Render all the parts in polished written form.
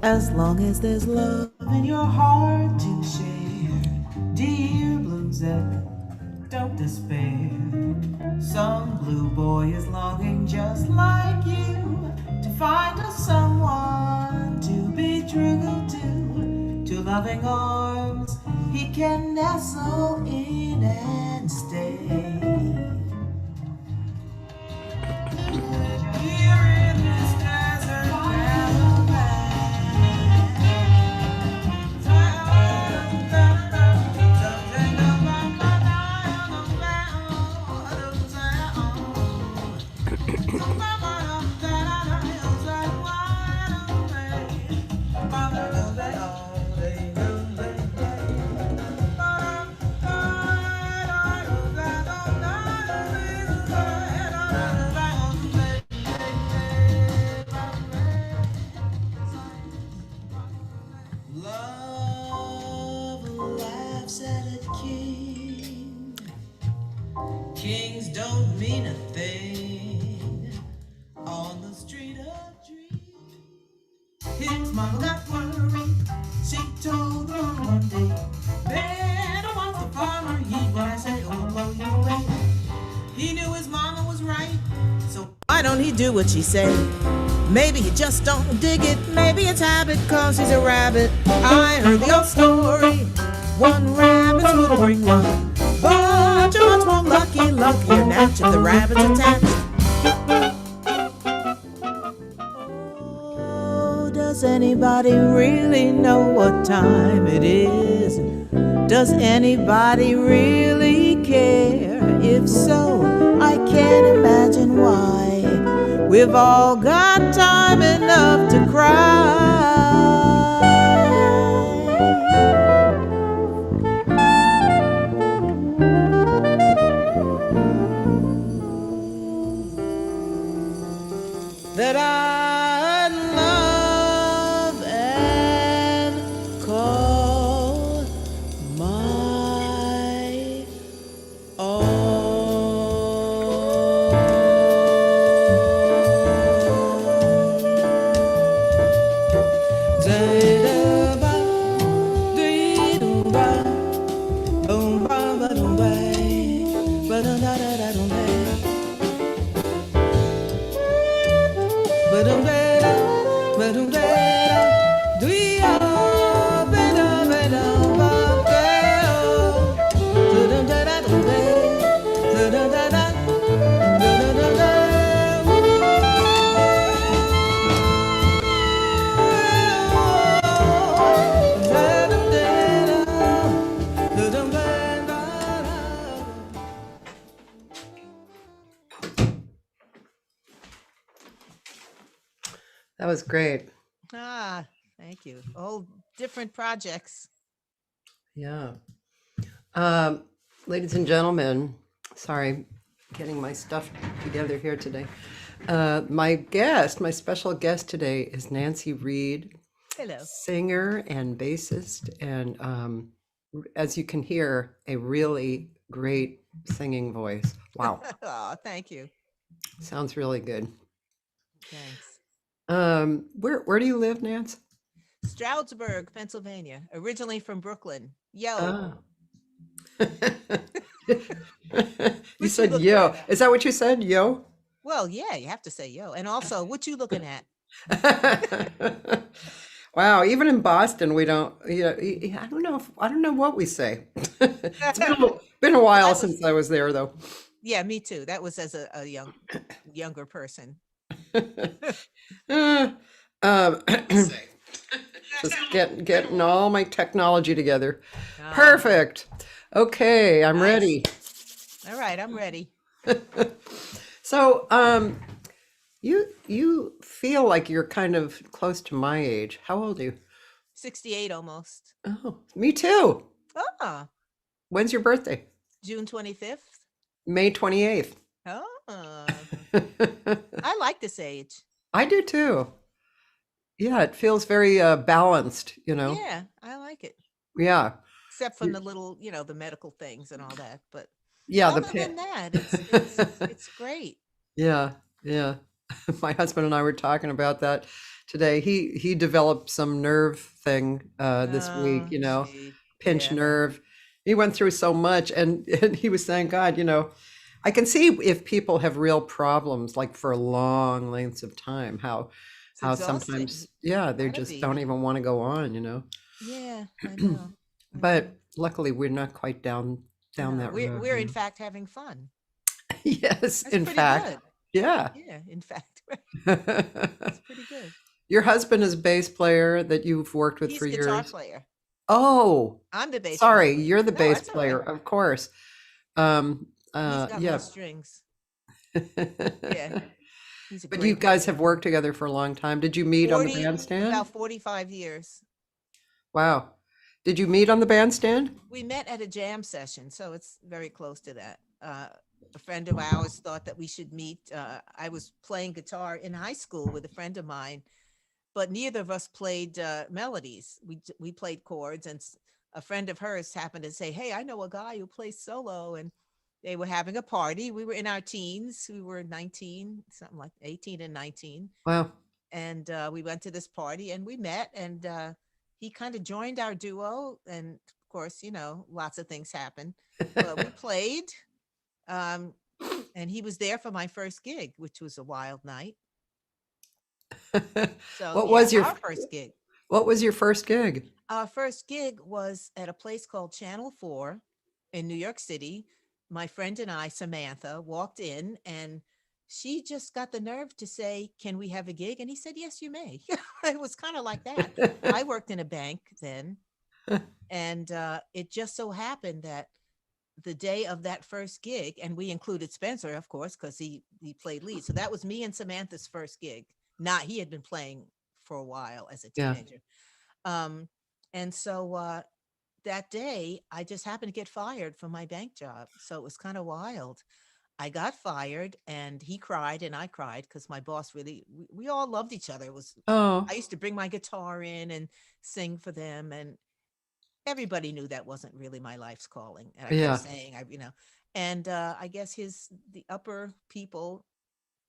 as long as there's love in your heart to share. Dear blue Zep, don't despair. Some blue boy is longing just like you to find us someone to be true to loving arms he can nestle in and stay. Here in this desert kings don't mean a thing on the street of dreams. His mama got worried. She told her one day, better watch the farmer. He gonna say, oh, blow you away. He knew his mama was right, so why don't he do what she say? Maybe he just don't dig it. Maybe it's habit, cause he's a rabbit. I heard the old story. One rabbit's gonna bring one. But you're much more luckier natch if the rabbit's attached. Oh, does anybody really know what time it is? Does anybody really care? If so, I can't imagine why. We've all got time enough to cry. That I love and call my own. That was great. Ah, thank you. All different projects. Yeah. Ladies and gentlemen, sorry, getting my stuff together here today. My special guest today is Nancy Reed. Hello. Singer and bassist. And as you can hear, a really great singing voice. Wow. Oh, thank you. Sounds really good. Thanks. Where do you live, Nance? Stroudsburg, Pennsylvania. Originally from Brooklyn. Yo. You said yo. Is that what you said? Yo? Well, yeah, you have to say yo. And also, what you looking at? Wow, even in Boston, we don't. I don't know what we say. It's been a while since I was there, though. Yeah, me too. That was as a younger person. Just getting all my technology together. Perfect. Okay, I'm ready. All right, I'm ready. So, you feel like you're kind of close to my age. How old are you? 68 almost. Oh, me too. Oh, When's your birthday? June 25th. May 28th. Oh, I like this age. I do too. Yeah, it feels very balanced, Yeah, I like it. Yeah. Except from the little, the medical things and all that. But Yeah, other than that, it's great. Yeah, yeah. My husband and I were talking about that today. He developed some nerve thing this week, Oh, gee. pinch Yeah. nerve. He went through so much, and he was saying, God, I can see if people have real problems like for long lengths of time, It's how exhausting. sometimes, yeah, they Gotta just be. don't even want to go on. Yeah, I know. I know. But luckily, we're not quite down No, that we're in road. fact having fun. Yes, That's in pretty fact, good. yeah. Yeah, in fact, that's pretty good. Your husband is bass player that you've worked with He's for guitar years. player. Oh, I'm the bass sorry, player. you're the No, bass that's all right. player, of course. Um, He's got more yeah. strings. Yeah, he's a But you great guys player. have worked together for a long time. Did you meet on the 40, bandstand? about 45 years. Wow. Did you meet on the bandstand? We met at a jam session, so it's very close to that. A friend of ours thought that we should meet. I was playing guitar in high school with a friend of mine, but neither of us played melodies. We played chords, and a friend of hers happened to say, "Hey, I know a guy who plays solo," and they were having a party. We were in our teens. We were 19, something like 18 and 19, Wow. and we went to this party and we met, and he kind of joined our duo, and of course, lots of things happened, but we played, um, and he was there for my first gig, which was a wild night. So What yeah, was your our first gig. what was your first gig? Our first gig was at a place called Channel 4 in New York City. My friend and I, Samantha, walked in, and she just got the nerve to say, "Can we have a gig?" And he said, "Yes, you may." It was kind of like that. I worked in a bank then, and it just so happened that the day of that first gig, and we included Spencer, of course, because he played lead. So that was me and Samantha's first gig. Not He had been playing for a while as a Yeah. teenager. Um, and so that day, I just happened to get fired from my bank job. So it was kind of wild. I got fired, and he cried and I cried because my boss really, we all loved each other. It was, Oh, I used to bring my guitar in and sing for them, and everybody knew that wasn't really my life's calling. And I kept yeah. saying, and I guess the upper people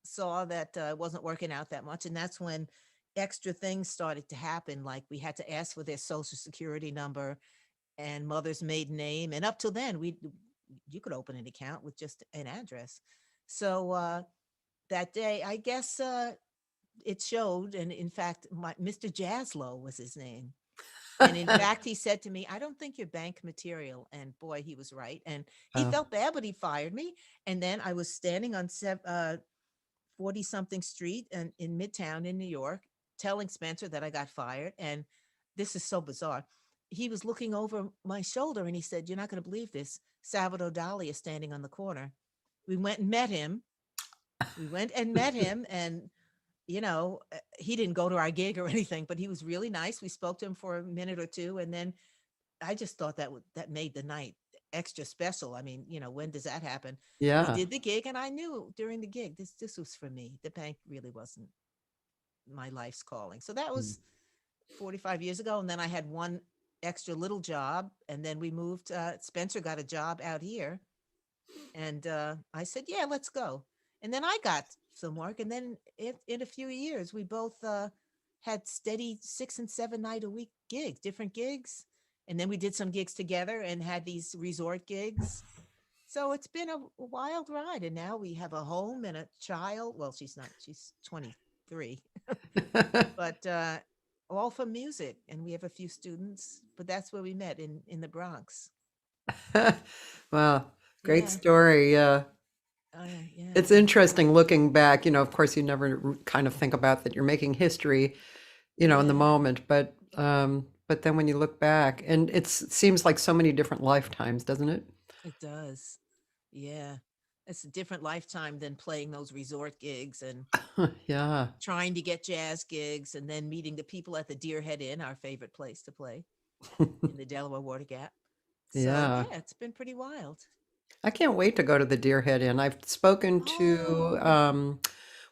saw that it wasn't working out that much. And that's when extra things started to happen. Like we had to ask for their social security number and mother's maiden name. And up till then, you could open an account with just an address. So that day, I guess it showed. And in fact, Mr. Jaslow was his name. And in fact, he said to me, "I don't think you're bank material." And boy, he was right. And he Oh. felt bad, but he fired me. And then I was standing on 40 something street and in Midtown in New York, telling Spencer that I got fired. And this is so bizarre. He was looking over my shoulder and he said, "You're not going to believe this. Salvador Dali is standing on the corner." We went and met him. And he didn't go to our gig or anything, but he was really nice. We spoke to him for a minute or two, and then I just thought that made the night extra special. I mean, when does that happen? We Yeah. did the gig, and I knew during the gig this was for me. The bank really wasn't my life's calling. So that was 45 years ago, and then I had one extra little job, and then we moved. Spencer got a job out here, and I said, "Yeah, let's go." And then I got some work, and then in a few years, we both had steady 6 and 7 night a week gigs, different gigs, and then we did some gigs together and had these resort gigs. So it's been a wild ride, and now we have a home and a child. Well, she's not; she's 23, but all for music, and we have a few students. But that's where we met in the Bronx. Wow. Great Yeah. story. Yeah. Yeah. It's interesting looking back, of course you never kind of think about that you're making history, in the Yeah. moment, but then when you look back, and it seems like so many different lifetimes, doesn't it? It does. Yeah. It's a different lifetime than playing those resort gigs and Yeah. trying to get jazz gigs and then meeting the people at the Deerhead Inn, our favorite place to play in the Delaware Water Gap. So, Yeah. yeah, it's been pretty wild. I can't wait to go to the Deerhead Inn. I've spoken to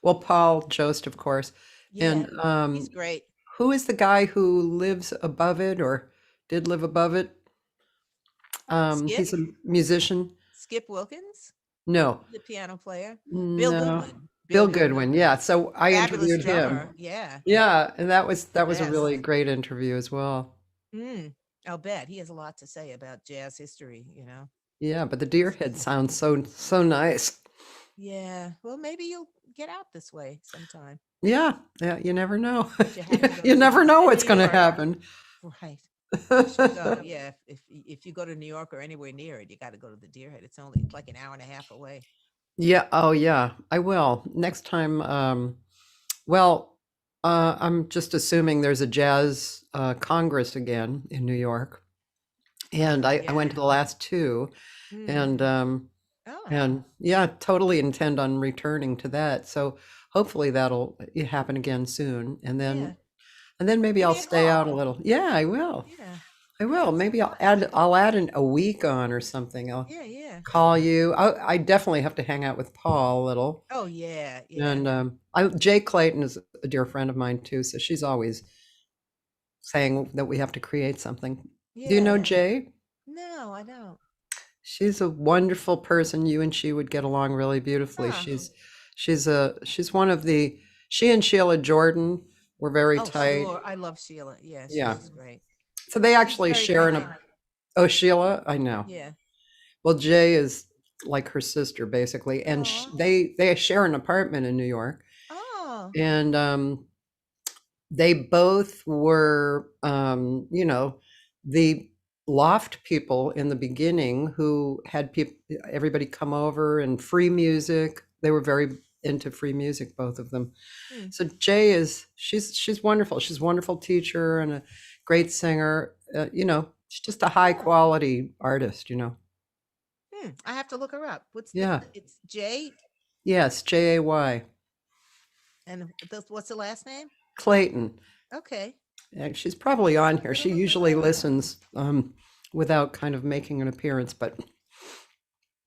Oh, Paul Jost, of course, yeah. and He's great. who is the guy who lives above it or did live above it? Skip, He's a musician. Skip Wilkins, No, the piano player. Bill no. Goodwin. Bill Goodwin, Goodwin. Yeah. So I fabulous interviewed him. drummer. Yeah, Yeah, and that was a best. really great interview as well. Mm, I'll bet he has a lot to say about jazz history. Yeah, but the deer head sounds so nice. Yeah. Well, maybe you'll get out this way sometime. Yeah, yeah, you never know. But you have to go You to never know New what's going to York. happen. Right. You should go. Yeah. If you go to New York or anywhere near it, you got to go to the Deerhead. It's like an hour and a half away. Yeah. Oh, yeah. I will next time. Well, I'm just assuming there's a jazz Congress again in New York, and I went to the last two, Mm. and Oh, yeah, totally intend on returning to that. So hopefully that'll happen again soon, and yeah. then maybe Give I'll me a stay out a call. little. Yeah, I will. Yeah. I will. Maybe I'll add a week on or something. I'll Yeah. Yeah. call you. I definitely have to hang out with Paul a little. Oh, yeah. Yeah. And Jay Clayton is a dear friend of mine too, so she's always saying that we have to create something. Do you know Yeah. Jay? No, I don't. She's a wonderful person. You and she would get along really beautifully. Huh. She's one of the she and Sheila Jordan were very Oh, tight. sure. I love Sheila. Yeah, Yeah. Sheila's great. So they She's actually very share funny. oh, Sheila, I know. Yeah. Well, Jay is like her sister basically, and Aw. they share an apartment in New York, Oh. and they both were, the loft people in the beginning who had everybody come over and free music. They were very into free music, both of them. Hmm. So Jay she's wonderful. She's a wonderful teacher and a great singer. She's just a high quality artist. I have to look her up. Yeah. It's Jay, Yes, Jay. and what's the last name? Clayton. Okay. And she's probably on here. She Gonna look her usually up. listens without kind of making an appearance, but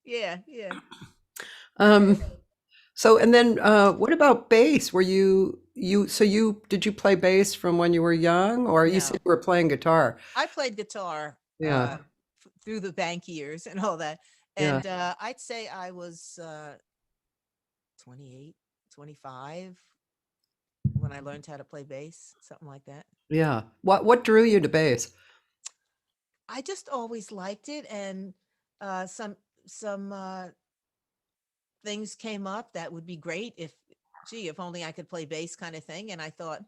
Yeah. Yeah. so and then what about bass? Were did you play bass from when you were young, or you said No. you were playing guitar? I played guitar Yeah, through the bank years and all that. yeah, And I'd say I was 28, 25 when I learned how to play bass, something like that. yeah. What drew you to bass? I just always liked it, and some things came up that would be great if only I could play bass, kind of thing. And I thought,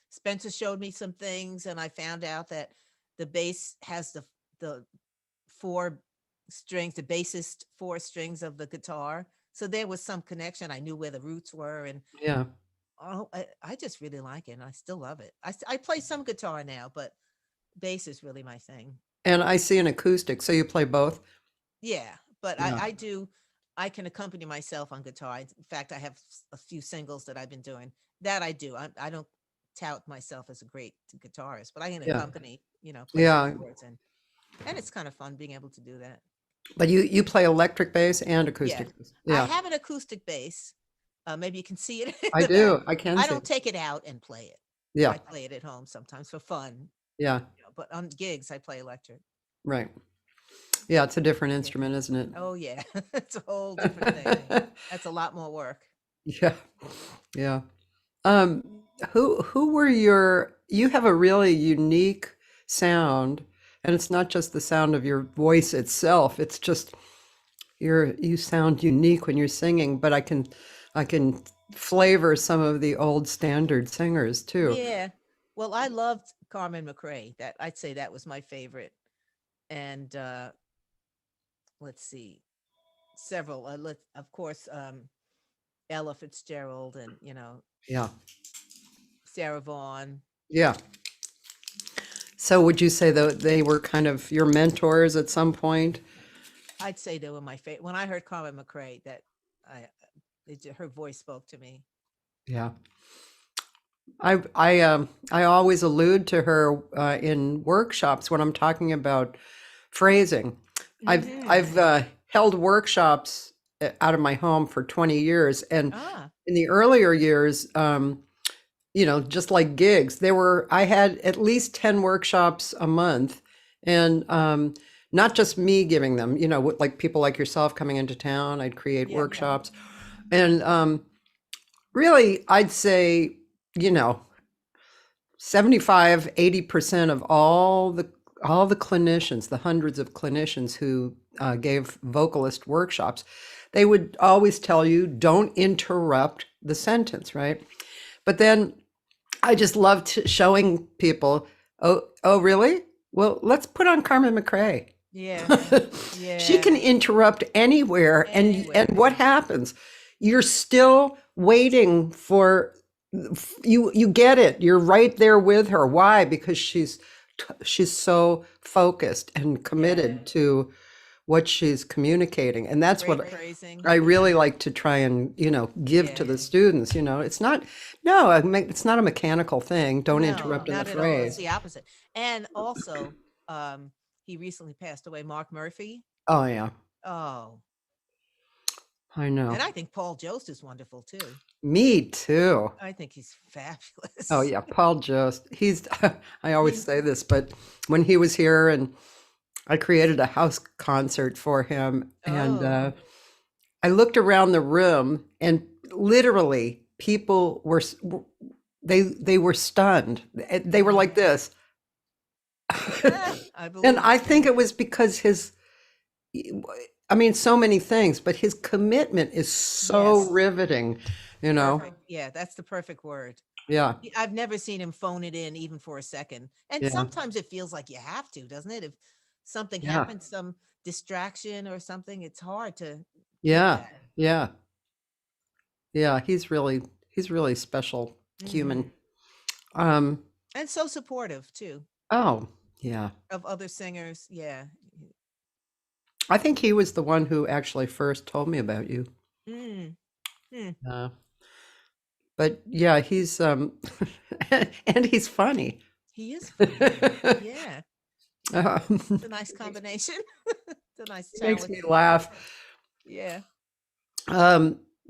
Spencer showed me some things, and I found out that the bass has the four strings, the bassist four strings of the guitar. So there was some connection. I knew where the roots were, and Yeah, I just really like it, and I still love it. I play some guitar now, but bass is really my thing. and I see an acoustic, so you play both. Yeah, but Yeah, I can accompany myself on guitar. In fact, I have a few singles that I've been doing that I do. I don't tout myself as a great guitarist, but I can yeah, accompany, play some yeah. chords, and it's kind of fun being able to do that. But you play electric bass and Yeah, acoustic bass. I Yeah, have an acoustic bass. Maybe you can see it in I the back. do. I can I see. don't take it out and play it. Yeah, I play it at home sometimes for fun, yeah, but on gigs I play electric. right. Yeah, it's a different Yeah. instrument, isn't Oh yeah, it's a whole different thing. it? That's a lot more work. Yeah, yeah. Um, who were you have a really unique sound, and it's not just the sound of your voice itself, it's just you sound unique when you're singing, but I can flavor some of the old standard singers too. Yeah. Well, I loved Carmen McRae. I'd say that was my favorite. And let's see, several. Of course, Ella Fitzgerald, and Yeah, Sarah Vaughan. yeah. So would you say that they were kind of your mentors at some point? I'd say they were my favorite. When I heard Carmen McRae, her voice spoke to me. Yeah. I always allude to her in workshops when I'm talking about phrasing. I've held workshops out of my home for 20 years, and Ah, in the earlier years, just like gigs, I had at least 10 workshops a month, and not just me giving them, like people like yourself coming into town, I'd create yeah. workshops, and really, I'd say, you know, 75-80% of all the clinicians, the hundreds of clinicians who gave vocalist workshops, they would always tell you, don't interrupt the sentence, right? But then I just loved showing people, oh, really? Well, let's put on Carmen McRae. Yeah. She can interrupt anywhere, Anywhere. and what happens? You're still waiting for you get it. You're right there with her. Why? Because she's so focused and committed to what she's communicating, and that's Great what phrasing. I really like to try and give to Yeah. the students. It's not no, it's not a mechanical thing. Don't No, interrupt in the not at all. It's phrase. the opposite. And also, he recently passed away, Mark Murphy. Oh yeah, Oh, I know. and I think Paul Jost is wonderful too. Me too. I think he's fabulous. Oh yeah, Paul Jost. I always say this, but when he was here and I created a house concert for him, and Oh. I looked around the room, and literally people were they were stunned. They were like this. I believe. And I think it was because I mean, so many things, but his commitment is so Yes. riveting, Perfect. Yeah, that's the perfect word. Yeah, I've never seen him phone it in even for a second. And Yeah. sometimes it feels like you have to, doesn't it? If something Yeah. happens, some distraction or something, it's hard to do yeah, that. yeah, yeah. He's really special human. Um, And so supportive too oh, yeah. of other singers. Yeah. I think he was the one who actually first told me about you. Mm. Uh, but yeah, he's and he's funny. He is funny. Yeah. It's a It nice combination. It's a nice makes challenge. me laugh. Yeah.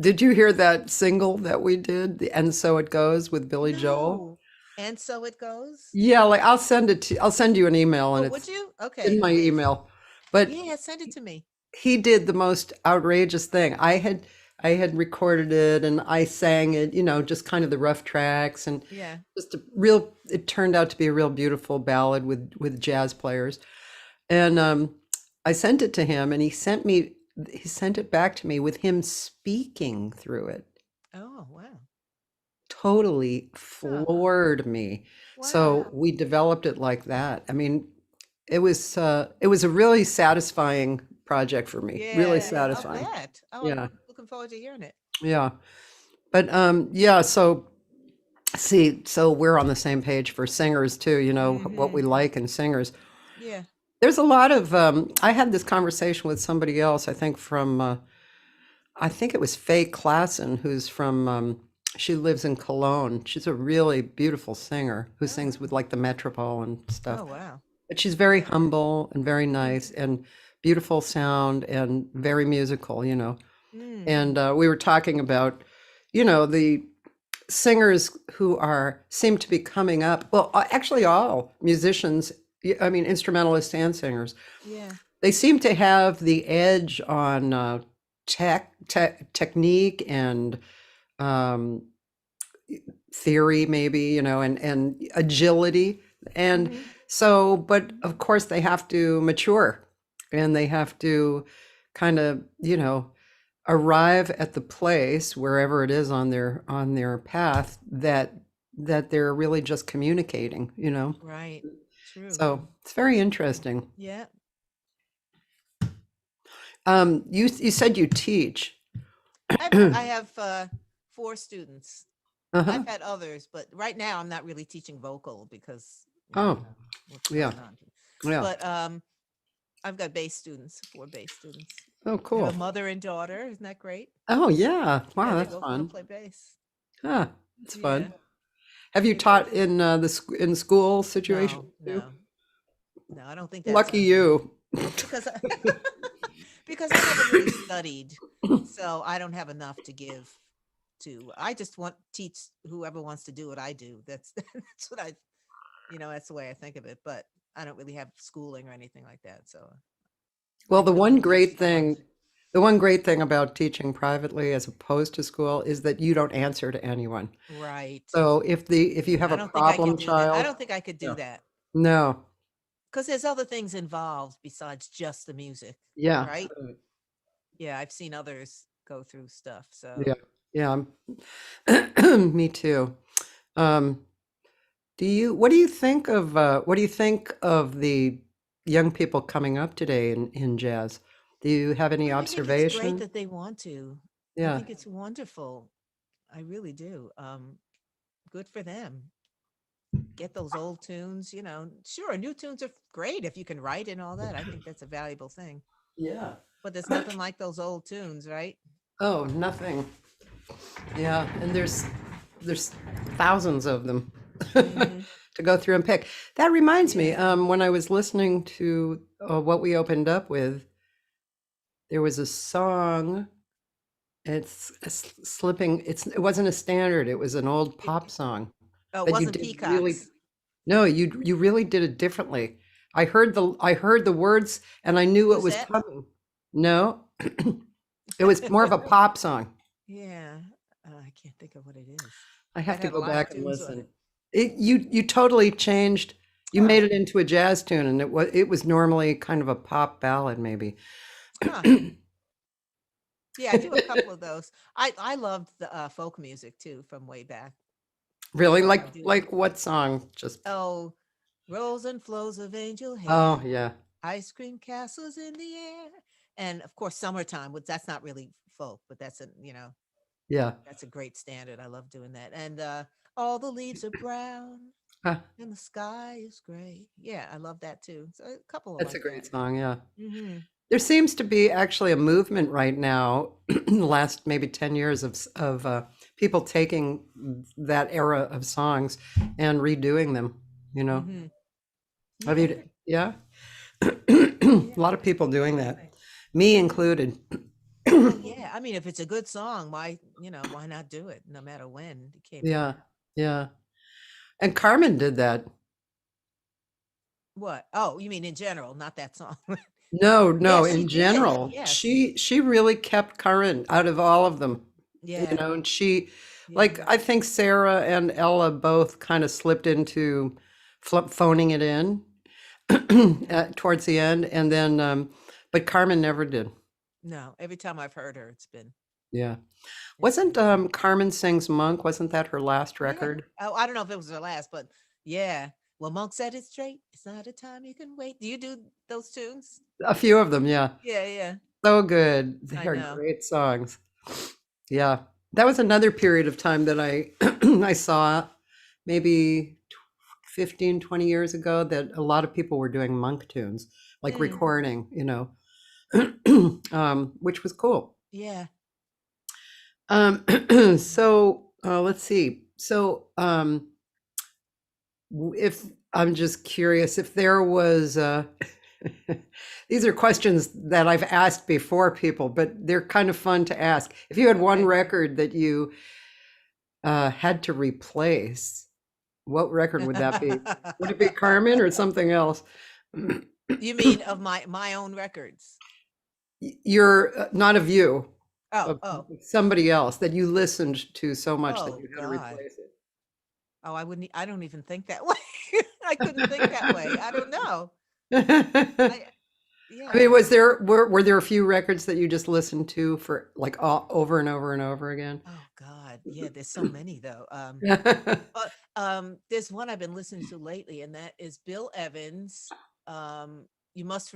Did you hear that single that we did, the "And So It Goes" with Billy Joel? No. And so it goes. Yeah, like I'll send you an email, and Oh, would it's you? Okay. in my okay. email. But Yeah, send it to me. he did the most outrageous thing. I had recorded it and I sang it, just kind of the rough tracks, and Yeah. just it turned out to be a real beautiful ballad with jazz players. And I sent it to him, and he sent it back to me with him speaking through it. Oh, wow. Totally floored me. So Wow. we developed it like that. I mean, it was a really satisfying project for me. Really Yeah. satisfying. I'll bet. Oh, Yeah. I'm looking forward to hearing it. Yeah. But yeah, so we're on the same page for singers too, what we like in singers. Yeah. There's a lot of I had this conversation with somebody else, I think from I think it was Faye Klassen, who's from she lives in Cologne. She's a really beautiful singer who sings with like the Metropole and stuff. Oh, wow. But she's very humble and very nice and beautiful sound and very musical, Mm. And we were talking about, the singers who seem to be coming up. Well, actually, all musicians, I mean, instrumentalists and singers, Yeah. they seem to have the edge on technique and theory, maybe, and agility. And so, but of course, they have to mature, and they have to kind of, arrive at the place wherever it is on their path that they're really just communicating, Right. True. So it's very interesting. Yeah. You said you teach. I have 4 students. Uh-huh. I've had others, but right now I'm not really teaching vocal because Oh, what's yeah. going on. Yeah. But I've got bass students, 4 bass students. Oh, I have cool. a mother and daughter. Isn't that great? Oh, yeah. Wow, Yeah, they that's both fun. play bass. Ah, that's fun. Yeah. Have you taught in in school situation too? No, I don't think that's Lucky you. because because I never really studied, so I don't have enough to give to. I just want teach whoever wants to do what I do. That's what I, that's the way I think of it. But I don't really have schooling or anything like that. So Well, the I one don't teach great so thing much. The one great thing about teaching privately as opposed to school is that you don't answer to anyone. Right. So if you have I a don't think I could problem do that. I child, don't think I could do yeah. that No, because there's other things involved besides just the music, yeah, right? Yeah, I've seen others go through stuff. So yeah, yeah. Me too. Um, what do you think of the young people coming up today in jazz? Do you have any I think it's great observation? that they want to. I Yeah, think it's wonderful. I really do. Good for them. Get those old tunes, sure, new tunes are great if you can write and all that. I think that's a valuable thing. yeah. But there's nothing like those old tunes, right? Oh, nothing. Yeah, and there's thousands of them Hmm. to go through and pick. That reminds me, Yeah. when I was listening to what we opened up with, there was a song. It's slipping. It wasn't a standard. It was an old pop song Oh, it that you wasn't did really. Peacocks. No, you really did it differently. I heard the words and I knew it was Suzette? coming. No, it was more of a pop song. Yeah. I can't think of what it is. I have That to had a go lot of back and tunes on listen. it. You totally changed. You Huh. made it into a jazz tune, and it was normally kind of a pop ballad, maybe. Huh. Yeah, I do a couple of those. I loved the folk music too from way back. Really, I like do. like what song? Just Oh, rolls and flows of angel oh hair, yeah, ice cream castles in the air, and of course, summertime. Which that's not really folk, but yeah. that's a great standard. I love doing that. And all the leaves are brown Ah, and the sky is gray. Yeah, I love that too. So a couple of that's a like that. great song. Yeah. Hmm. There seems to be actually a movement right now, in the last maybe 10 years of people taking that era of songs and redoing them, you know. Hmm. Have Yeah. you, yeah? A lot of people doing that, me included. Well, yeah. I mean, if it's a good song, why not do it? No matter when it came Yeah, out. yeah. And Carmen did that. What? Oh, you mean in general, not that song? No, no, Yes, she in did. general, Yes. she really kept current out of all of them, Yeah. and Yeah. I think Sarah and Ella both kind of slipped into phoning it in towards the end, and then, but Carmen never did. No, every time I've heard her, it's been. Yeah. It's Wasn't been Carmen Sings Monk, wasn't that her last yeah. record? Oh, I don't know if it was her last, but yeah. Well, Monk said it straight. It's not a time you can wait. Do you do those tunes? A few of them, yeah. Yeah, yeah. So good. I They're know. great songs. Yeah. That was another period of time that I I saw maybe 15, 20 years ago that a lot of people were doing monk tunes, like Mm, recording, which was cool. yeah. So let's see. So if I'm just curious if there was these are questions that I've asked before people, but they're kind of fun to ask. If you had one Okay. record that you had to replace, what record would that be? Would it be Carmen or something else? You mean of my own records? You're not of you, Oh, of oh, somebody else that you listened to so much that oh you had to God. replace it. Oh, I don't even think that way. I couldn't think that way. I don't know. I I mean, yeah. were there a few records that you just listened to for like over and over and over again? Oh God. Yeah, there's so many though. There's one I've been listening to lately, and that is Bill Evans. You must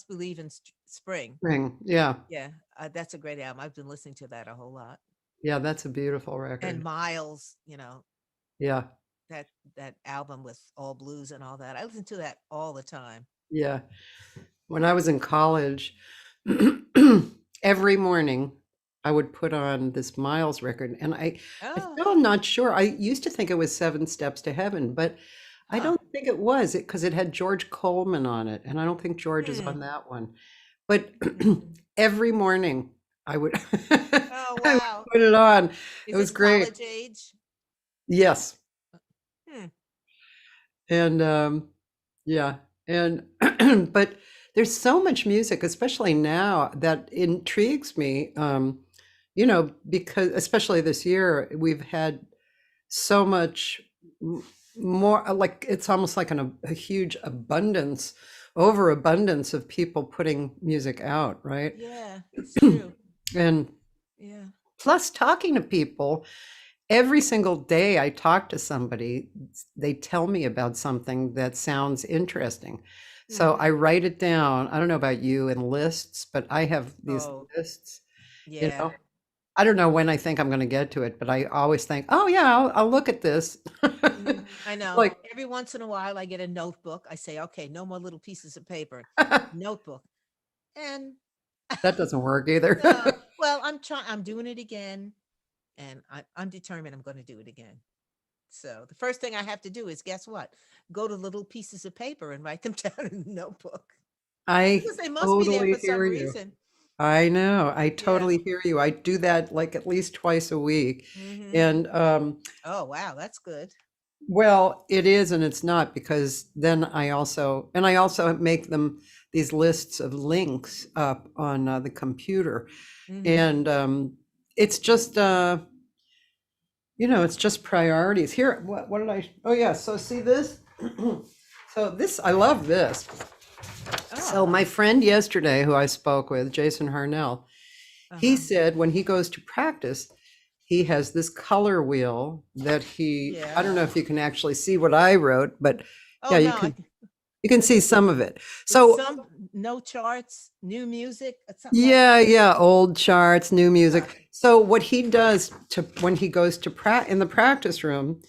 believe in spring. Spring. Yeah. Yeah, that's a great album. I've been listening to that a whole lot. Yeah, that's a beautiful And record. Miles, Yeah. that album with all blues and all that. I listen to that all the time. Yeah. When I was in college, every morning I would put on this Miles record, and I Oh, still am not sure. I used to think it was Seven Steps to Heaven, but I huh. don't think it was it because it had George Coleman on it, and I don't think George is Hmm. on that one. But Interesting. every morning I would Oh, I would wow. put it on. It Is was this great. college age? Yes. Hmm. And yeah. And but there's so much music, especially now, that intrigues me. You know, because especially this year, we've had so much more, like it's almost like a huge abundance, overabundance of people putting music out, right? Yeah, it's true. And Yeah. plus talking to people every single day I talk to somebody, they tell me about something that sounds interesting. So I Mhm. write it down. I don't know about you in lists, but I have these Oh, lists, you yeah. know. I don't know when I think I'm going to get to it, but I always think, oh yeah, I'll look at this. I know. Like Every once in a while, I get a notebook. I say, okay, no more little pieces of paper. that Notebook. And doesn't work either. no, well, I'm trying. I'm doing it again, and I'm determined I'm going to do it again. So the first thing I have to do is guess what? Go to little pieces of paper and write them down in a notebook I because they must be there totally for some hear you. reason. I know. I Yeah. totally hear you. I do that like at least twice a week. Hmm. And Oh, wow, that's good. well, it is and it's not, because then I also make them these lists of links up on the computer. Hmm. And it's just it's just priorities. Here, what did I, oh yeah, so see this? So this, I love this. So Oh, my friend yesterday who I spoke with, Jason Harnell, he uh-huh. said when he goes to practice, he has this color wheel that I Yeah. don't know if you can actually see what I wrote, but yeah, Oh, no, you can see some of it. So some no charts, new music, something like yeah, that. yeah, old charts, new Huh. music. So what he does to when he goes to in the practice room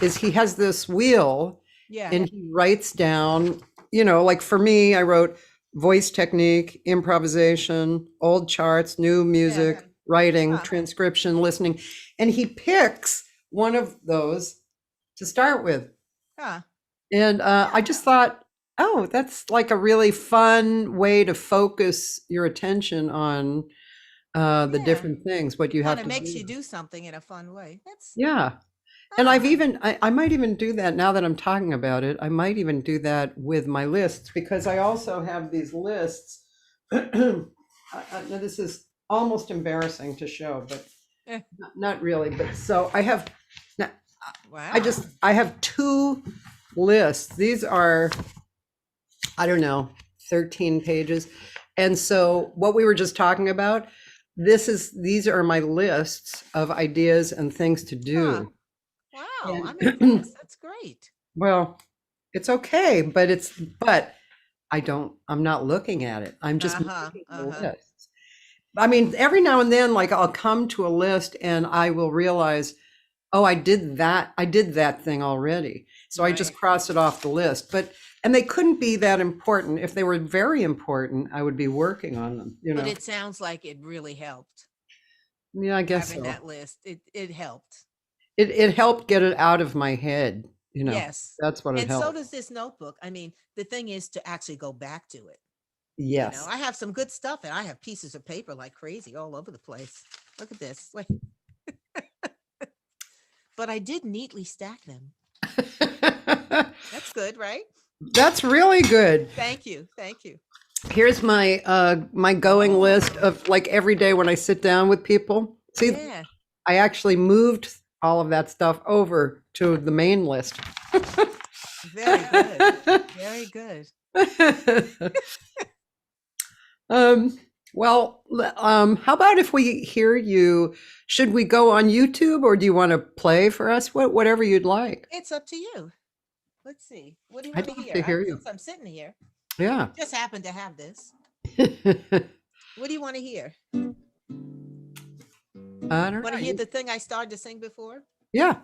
is he has this wheel Yeah. and he writes down, like for me, I wrote voice technique, improvisation, old charts, new Yeah. music, writing, Huh. transcription, listening, and he picks one of those to start with. Huh. And I just thought, oh, that's like a really fun way to focus your attention on the Yeah. different things, what you Kind have of to makes do. you do something in a fun way. That's Yeah. And ah. I might even do that now that I'm talking about it. I might even do that with my lists, because I also have these lists. Now this is almost embarrassing to show, but Eh, not really. But so I have, now, wow. I have two lists. These are, I don't know, 13 pages. And so what we were just talking about, these are my lists of ideas and things to Huh. do. Wow. I'm And impressed. That's great. well, it's okay, but I'm not looking at it. I'm just Uh-huh. making the Uh-huh. list. I mean, every now and then, like I'll come to a list and I will realize, oh, I did that thing already. So I just Right. cross it off the list. And they couldn't be that important. If they were very important, I would be working on them, But it sounds like it really helped Yeah, I guess having so. that list. It helped. It helped get it out of my head. Yes. That's what it And so helped. does this notebook. I mean, the thing is to actually go back to it. Yes. I have some good stuff and I have pieces of paper like crazy all over the place. Look at this. Like, but I did neatly stack them. That's good, right? That's really good. Thank you. Thank you. Here's my going list Oh, of like every day when I sit down with people. See, yeah. I actually moved all of that stuff over to the main list. Very good. Very good. um, how about if we hear you? Should we go on YouTube or do you want to play for us? Whatever you'd like. It's up to you. Let's see. What do you I'd want to love hear? to hear you. Since I'm sitting here, Yeah. just happen to have this. What do you want to hear? I don't Want know. to hear the thing I started to sing before? Yeah.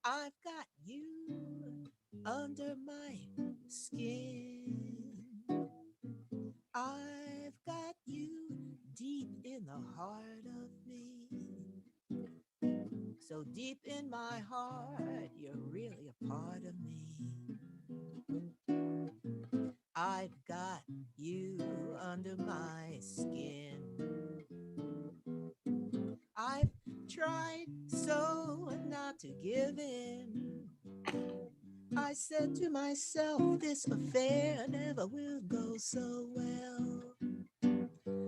I've got you under my skin. I've got you deep in the heart of me. So deep in my heart, you're really a part of me. I've got you under my skin. I've tried so not to give in. I said to myself, this affair never will go so well.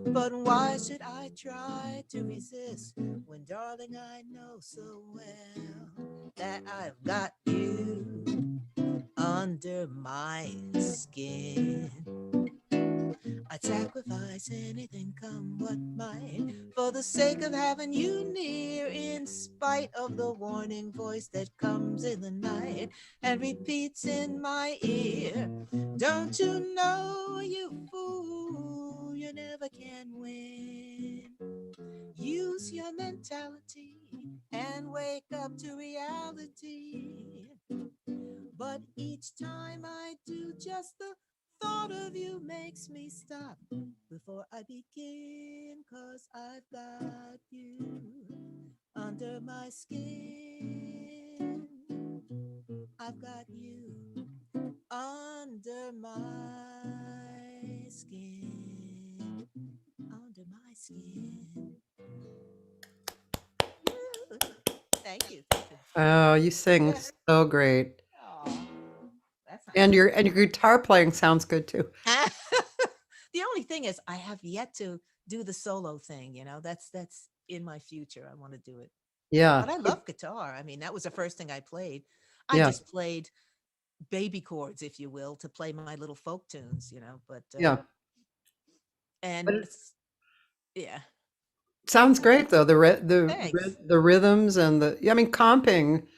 But why should I try to resist when, darling, I know so well that I've got you under my skin. I'd sacrifice anything, come what might, for the sake of having you near, in spite of the warning voice that comes in the night and repeats in my ear. Don't you know, you fool, you never can win. Use your mentality and wake up to reality. But each time I do, just the thought of you makes me stop before I begin, 'cause I've got you under my skin. I've got you under my skin. Under my skin. Thank you. Thank you. Oh, you sing so great. Aw, that's nice. And your guitar playing sounds good too. The only thing is I have yet to do the solo thing, you know. That's in my future. I want to do it. Yeah. But I love guitar. I mean, that was the first thing I played. I Yeah. just played baby chords, if you will, to play my little folk tunes, you know. But Yeah. and But yeah. sounds great though. Thanks. The rhythms and I mean, comping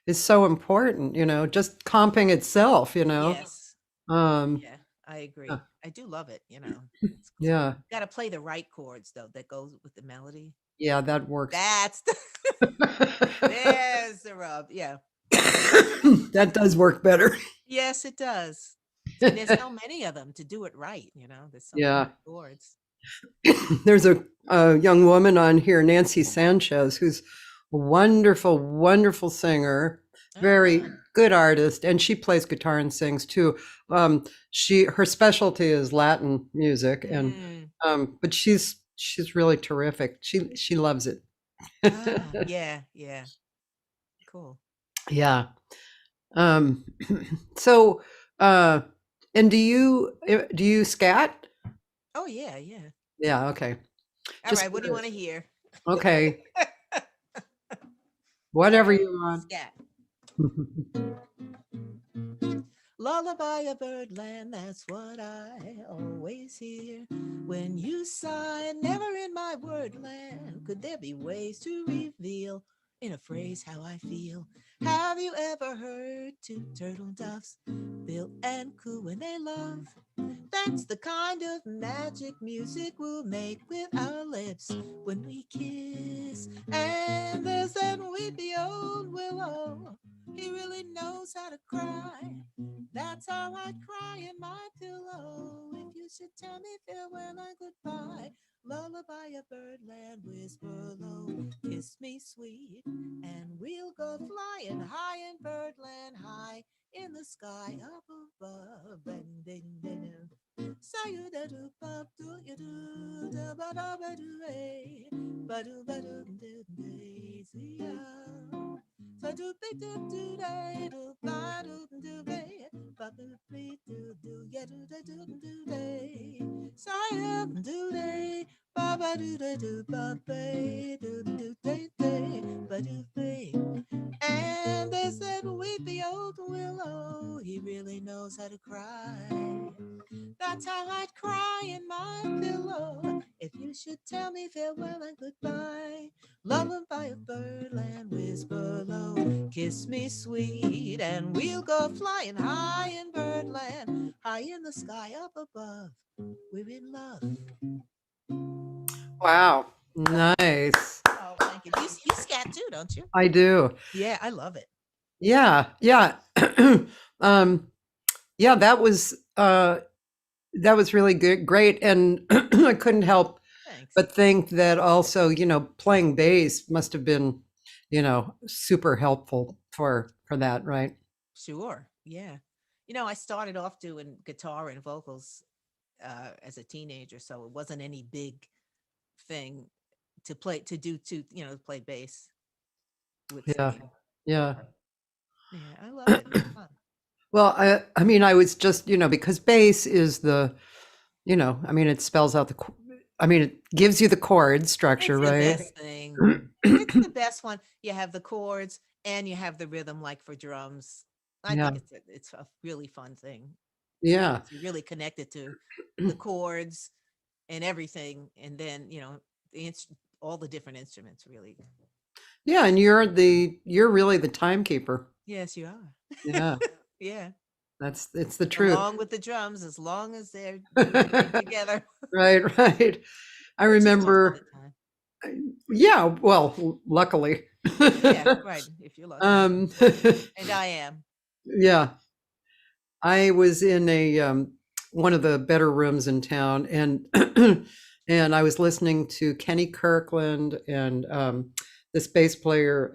is so important, you know, just comping itself, you know. Yes. Yeah, I agree. Yeah. I do love it, you know. It's cool. Yeah. Got to play the right chords though that goes with the melody. Yeah, that works. That's there's the rub. Yeah. That does work better. Yes, it does. And there's so many of them to do it right, you know. There's so Yeah. many chords. There's a young woman on here, Nancy Sanchez, who's a wonderful, wonderful singer, very good artist, and she plays guitar and sings too. Her specialty is Latin music, and but she's really terrific. She loves it. Yeah. Cool. Yeah. So, and do you scat? Oh yeah. Yeah. Okay. All right. What do you want to hear? Okay. Whatever you want. Scat. Lullaby of birdland, that's what I always hear. When you sigh, never in my wordland could there be ways to reveal in a phrase how I feel. Have you ever heard two turtle doves bill and coo when they love? That's the kind of magic music we'll make with our lips when we kiss. And there's that weepy old willow, he really knows how to cry. That's how I'd cry in my pillow if you should tell me farewell and goodbye. Lullaby of birdland, whisper low, kiss me sweet, and we'll go flying high in birdland, high in the sky up above. Bang, ding, ding. Say you da do ba do you do da ba da ba do eh ba do daisy ya. So do be do day do ba do be ba do be do ya do day. Say do day ba ba do ba be do day ba do be. And they said weepy old willow, he really knows how to cry. That's how I'd cry in my pillow if you should tell me farewell and goodbye. Lullaby of birdland, whisper low, kiss me sweet, and we'll go flying high in birdland, high in the sky up above. We're in love. Wow, nice. Oh, thank you. You scat too, don't you? I do. Yeah, I love it. Yeah. Yeah, that was really good, great, and I couldn't help but think that also, you know, playing bass must have been, you know, super helpful for that, right? Sure. Yeah. I started off doing guitar and vocals as a teenager, so it wasn't any big thing to play bass with Yeah. singing. Yeah. Yeah, I love it. It's fun. Well, I mean, I was just, because bass is I mean, it spells out I mean, it gives you the chord structure, It's the right? best thing. It's the best one. You have the chords and you have the rhythm, like for drums. I Yeah. think it's a really fun thing. Yeah. Because you're really connected to the chords and everything, and then all the different instruments. Really, Yeah. And you're really the timekeeper. yes, you are. Yeah. Yeah, It's the truth. along with the drums, as long as they're working together. Right. Right. I Which is most of remember, the time. yeah, well, luckily. Yeah, right. If you're lucky, Um, and I am. yeah. I was in one of the better rooms in town, and and I was listening to Kenny Kirkland and this bass player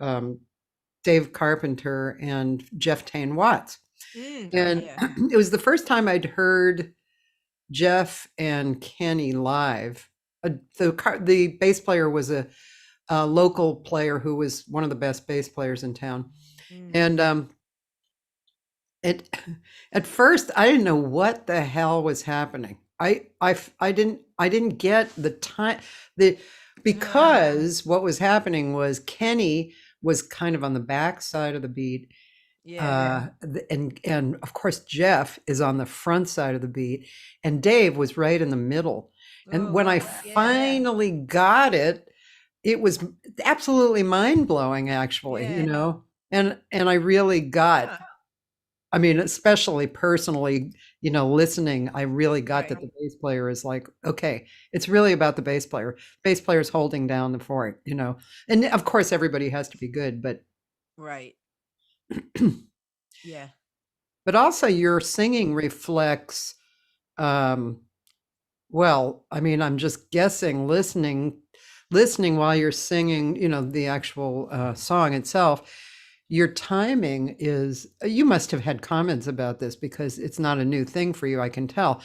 Dave Carpenter and Jeff Tain Watts, and Yeah. it was the first time I'd heard Jeff and Kenny live. The bass player was a local player who was one of the best bass players in town, and at first I didn't know what the hell was happening. I didn't get the time because what was happening was Kenny was kind of on the back side of the beat. Yeah. And of course Jeff is on the front side of the beat, and Dave was right in the middle. And when I finally got it, it was absolutely mind-blowing, actually, Yeah. and I really got, I mean, especially personally, listening, I really got that Right. the bass player is like, okay, it's really about the bass player. Bass player's holding down the fort, and of course everybody has to be good, but Right. Yeah. but also your singing reflects, well, I mean, I'm just guessing, listening while you're singing, the actual song itself, your timing is, you must have had comments about this because it's not a new thing for you, I can tell,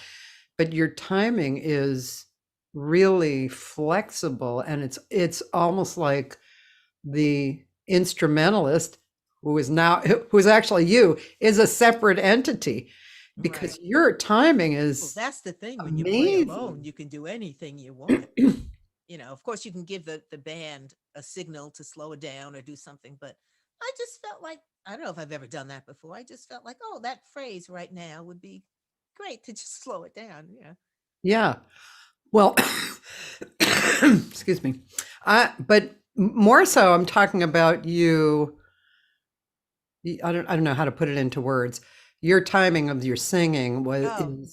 but your timing is really flexible, and it's almost like the instrumentalist who's actually you is a separate entity, because Right. your timing Well, is that's the thing. When you play alone, amazing. you can do anything you want. Of course, you can give the band a signal to slow it down or do something, but I just felt like, I don't know if I've ever done that before. I just felt like, oh, that phrase right now would be great to just slow it down. Yeah. Yeah. Well, excuse me. But more so, I'm talking about you. I don't know how to put it into words. Your timing of your singing Oh,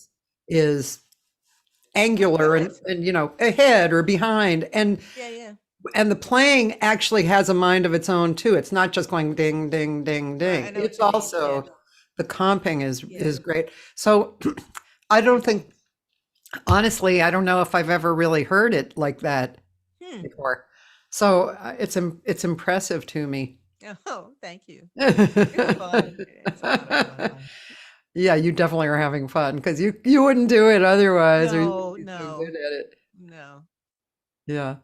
is angular and, good. ahead or behind, and Yeah. the playing actually has a mind of its own too. It's not just going ding ding ding Right. I ding. know what It's you mean. also Yeah. the comping is Yeah. great. So I don't think, honestly, I don't know if I've ever really heard it like that Hmm. before. So it's impressive to me. Oh, thank you. It's fun. It's a lot of fun. Yeah, you definitely are having fun, because you wouldn't do it otherwise, or No, you'd be so no, good at it. no. Yeah.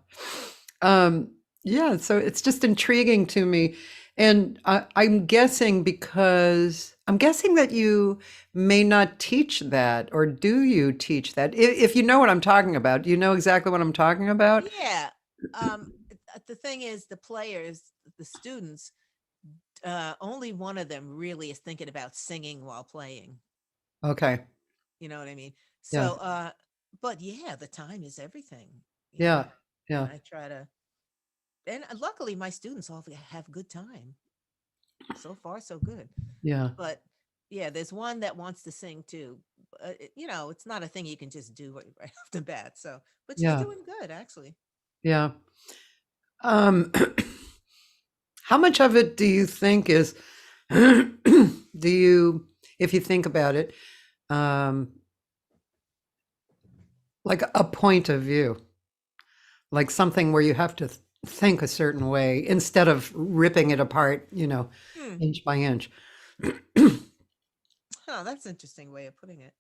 Yeah, so it's just intriguing to me. And I'm guessing that you may not teach that, or do you teach that? If you know what I'm talking about, do you know exactly what I'm talking about? Yeah. The thing is, the players, the students, only one of them really is thinking about singing while playing. Okay. You know what I mean? Yeah. So, but yeah, the time is everything. Yeah. And Yeah. I try to, and luckily my students all have good time. So far, so good. Yeah. But yeah, there's one that wants to sing too. It's not a thing you can just do right off the bat. So, but she's Yeah. doing good, actually. Yeah. How much of it do you think is, if you think about it, like a point of view, like something where you have to think a certain way instead of ripping it apart, Hmm. inch by inch? Oh, that's an interesting way of putting it.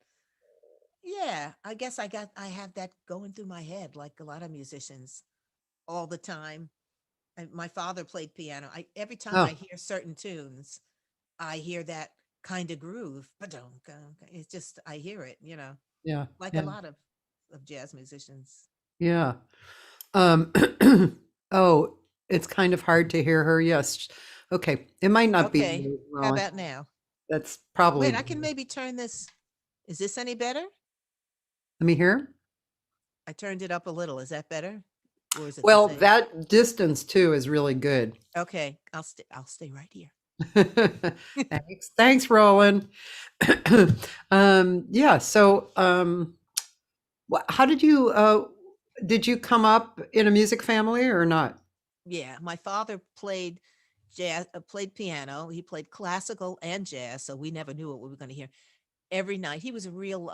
Yeah, I guess I have that going through my head like a lot of musicians all the time. My father played piano. Every time I Oh, hear certain tunes, I hear that kind of groove. But it's just I hear it, yeah, like a yeah, lot of jazz musicians. yeah. Um, oh, it's kind of hard to hear her. Yes. Okay. It might not be Okay, you, how Roland. about now? That's probably Wait, I can better. maybe turn this. Is this any better? Let me hear. I turned it up a little. Is that better? Or is it the Well, same? that distance too is really good. Okay, I'll stay right here. Thanks. Thanks, Roland. Yeah. So, how did you come up in a music family or not? Yeah, my father played jazz, played piano. He played classical and jazz, so we never knew what we were going to hear every night. He was a real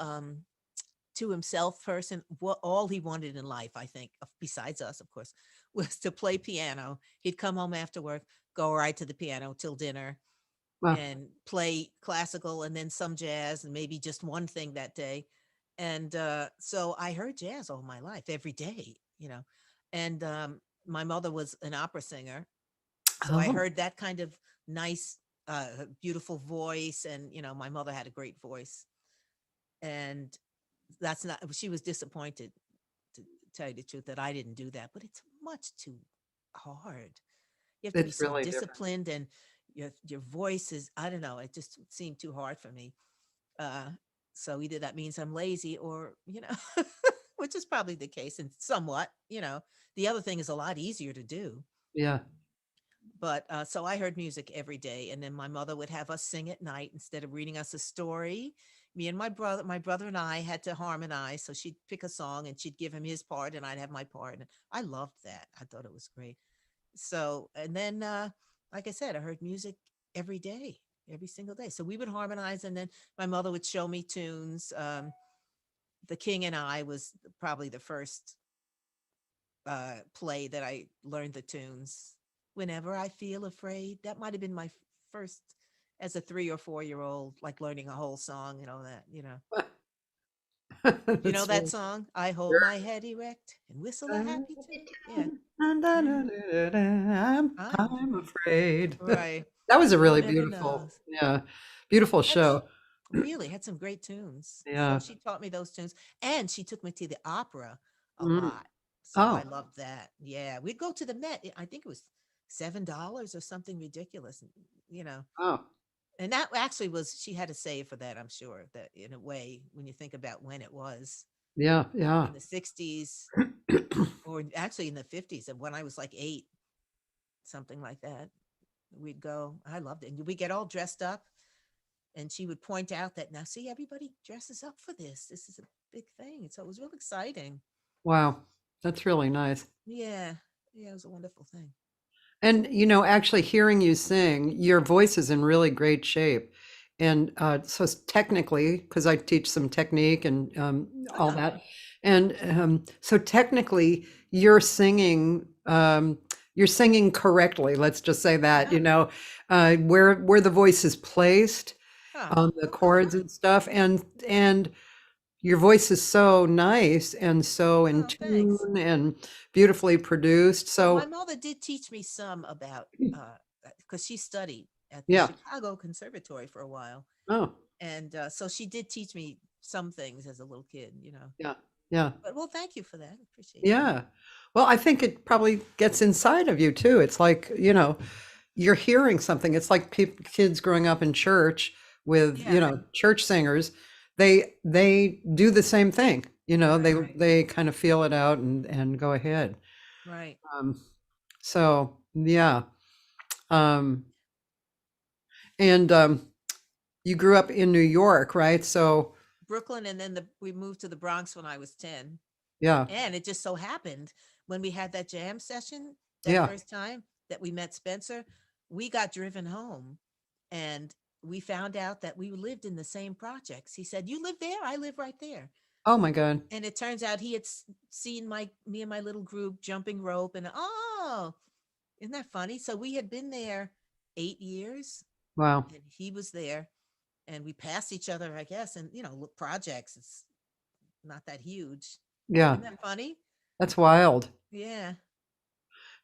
to himself person. What all he wanted in life, I think, besides us, of course, was to play piano. He'd come home after work, go right to the piano till dinner, Well, and play classical and then some jazz and maybe just one thing that day. And so I heard jazz all my life, every day, And my mother was an opera singer. So I oh, heard that kind of nice, beautiful voice. And, my mother had a great voice. And that's not, she was disappointed, to tell you the truth, that I didn't do that, but it's much too hard. You have to be it's so really different. disciplined, and your voice is, I don't know, it just seemed too hard for me. Uh, so either that means I'm lazy, or, which is probably the case, and somewhat. The other thing is a lot easier to do. Yeah. But so I heard music every day, and then my mother would have us sing at night instead of reading us a story. Me and my brother and I had to harmonize. So she'd pick a song and she'd give him his part, and I'd have my part. And I loved that. I thought it was great. So, and then, like I said, I heard music every day, every single day. So we would harmonize, and then my mother would show me tunes. The King and I was probably the first play that I learned the tunes. Whenever I feel afraid, that might have been my first, as a 3 or 4 year old, like learning a whole song and all that. You know That's that really song? I hold sure. my head erect and whistle a happy tune. Yeah. Mhm. I'm afraid. Right. That was a No really one ever beautiful, knows. yeah, beautiful That's show. really had some great tunes. So Yeah. she taught me those tunes, and she took me to the opera a Mm. lot. So I Oh, loved that. Yeah, we'd go to the Met. I think it was $7 or something ridiculous, you know. oh, And that actually was, she had to save for that, I'm sure, that in a way, when you think about when it was yeah, yeah. in the 60s, or actually in the 50s, and when I was like 8, something like that, we'd go. I loved it. And we get all dressed up, and she would point out that, now see, everybody dresses up for this. This is a big thing. So it was real exciting. Wow, that's really nice. Yeah. Yeah, it was a wonderful thing. And, actually hearing you sing, your voice is in really great shape. And so technically, because I teach some technique and all Oh, that, and so technically, you're singing correctly. Let's just say that, oh, where the voice is placed oh, on the okay. chords and stuff, and your voice is so nice and so in Oh, thanks. tune and beautifully produced. Well, my So mother did teach me some about, because she studied at the yeah. Chicago Conservatory for a while. Oh, And so she did teach me some things as a little kid. yeah. Yeah. But well, thank you for that. I appreciate that. Yeah. Well, I think it probably gets inside of you too. It's like, you're hearing something. It's like kids growing up in church with, Yeah. church singers. They do the same thing. They Right. they kind of feel it out and go ahead. Right. Um, so yeah. Um, and you grew up in New York, right? So Brooklyn, and then we moved to the Bronx when I was 10. yeah, And it just so happened, when we had that jam session that yeah. first time that we met Spencer, we got driven home, and we found out that we lived in the same projects. He said, "You live there? I live right there." Oh my God. And it turns out he had seen me and my little group jumping rope, and oh, isn't that funny? So we had been there 8 years, Wow. and he was there. and we pass each other, I guess. And look, projects, it's not that huge. Yeah, Isn't that funny? that's wild. Yeah.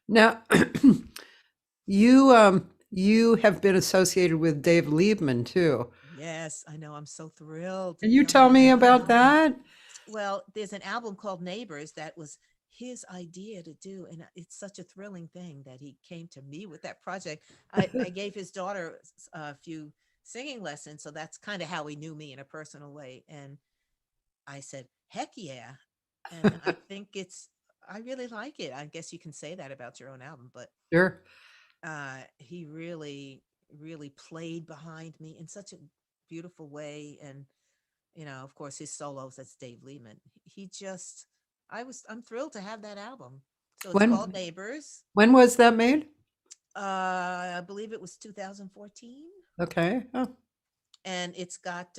Now, you have been associated with Dave Liebman too. Yes, I know. I'm so thrilled to Can be you on tell that me album. about that? Well, there's an album called Neighbors that was his idea to do, and it's such a thrilling thing that he came to me with that project. I gave his daughter a few singing lessons, so that's kind of how he knew me in a personal way. And I said, "Heck yeah!" And I really like it. I guess you can say that about your own album, but Sure. he really, really played behind me in such a beautiful way. And of course, his solos, that's Dave Liebman. He just, I'm thrilled to have that album. So it's called When Neighbors. when was that made? I believe it was 2014. Okay. Oh, And it's got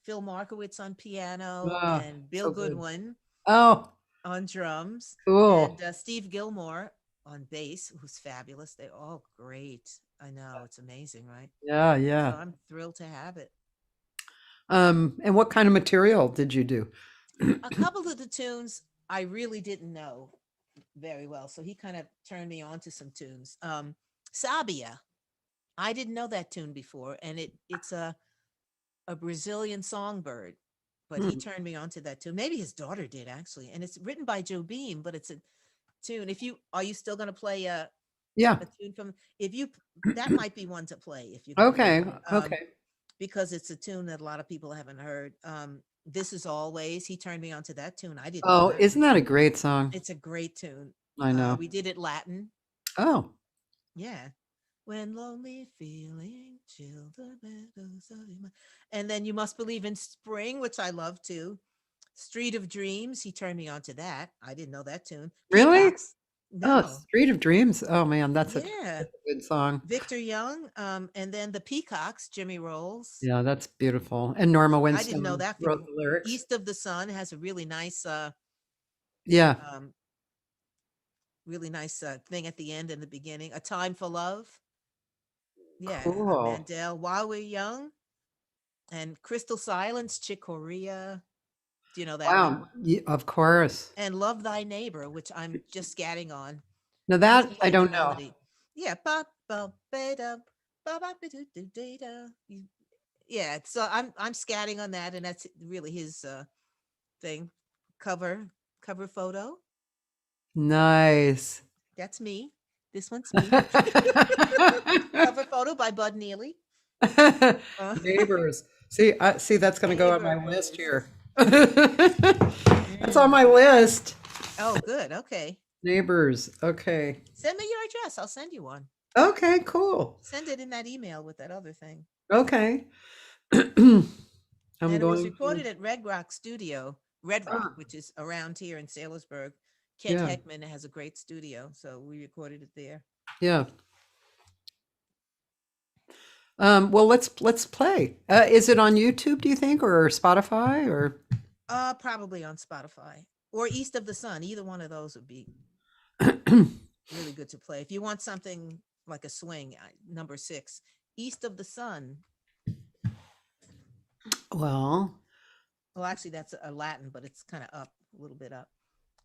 Phil Markowitz on piano ah, and Bill so good. Goodwin Oh, on drums cool. and Steve Gilmore on bass, who's fabulous. They're all great. I know, it's amazing, right? Yeah, So yeah. I'm thrilled to have it. And what kind of material did you do? A couple of the tunes I really didn't know very well, so he kind of turned me on to some tunes. Sabia, I didn't know that tune before, and it's a Brazilian songbird, but he Hmm. turned me on to that tune. Maybe his daughter did actually, and it's written by Joe Beam, but it's a tune. Are you still going to play Yeah. a tune from? If you That might be one to play if you can Okay. remember, Okay. because it's a tune that a lot of people haven't heard. This Is Always. He turned me on to that tune. I didn't know Oh, that isn't one. that a great song? It's a great tune. I know. We did it Latin. Oh, Yeah. When lonely feeling chill the meadows of your mind. And then You Must Believe in Spring, which I love too. Street of Dreams. He turned me on to that. I didn't know that tune. really? Peacocks. Oh, No. Street of Dreams. Oh man, that's Yeah. a good song. Victor Young. And then The Peacocks, Jimmy Rolls. Yeah, that's beautiful. And Norma I didn't know Winston that wrote from the lyrics. East of the Sun has a really nice Yeah. thing at the end and the beginning. A Time for Love. Yeah, Cool. Mandel, While We're Young, and Crystal Silence, Chick Corea. Do you know that one? Wow. Of course. And Love Thy Neighbor, which I'm just scatting on. Now He that I played the don't know. melody. Yeah, ba ba ba da ba ba ba do do da da. Yeah, so I'm scatting on that, and that's really his thing. Cover photo. Nice. That's me. This one's me. Cover photo by Bud Neely. Uh, Neighbors. See, that's going to go on my list Neighbors. here. That's on my list. Oh, good. Okay. Neighbors. Okay. Send me your address. I'll send you one. Okay, cool. Send it in that email with that other thing. Okay. I'm And it was going recorded to, at Red Rock Studio, Red ah, Rock, which is around here in Sailorsburg. Kent yeah, Heckman has a great studio, so we recorded it there. yeah. Well, let's play. Is it on YouTube, do you think, or Spotify, or? Probably on Spotify or East of the Sun. Either one of those would be really good to play. If you want something like a swing, number 6, East of the Sun. Well, Well, actually, that's a Latin, but it's kind of up, a little bit up.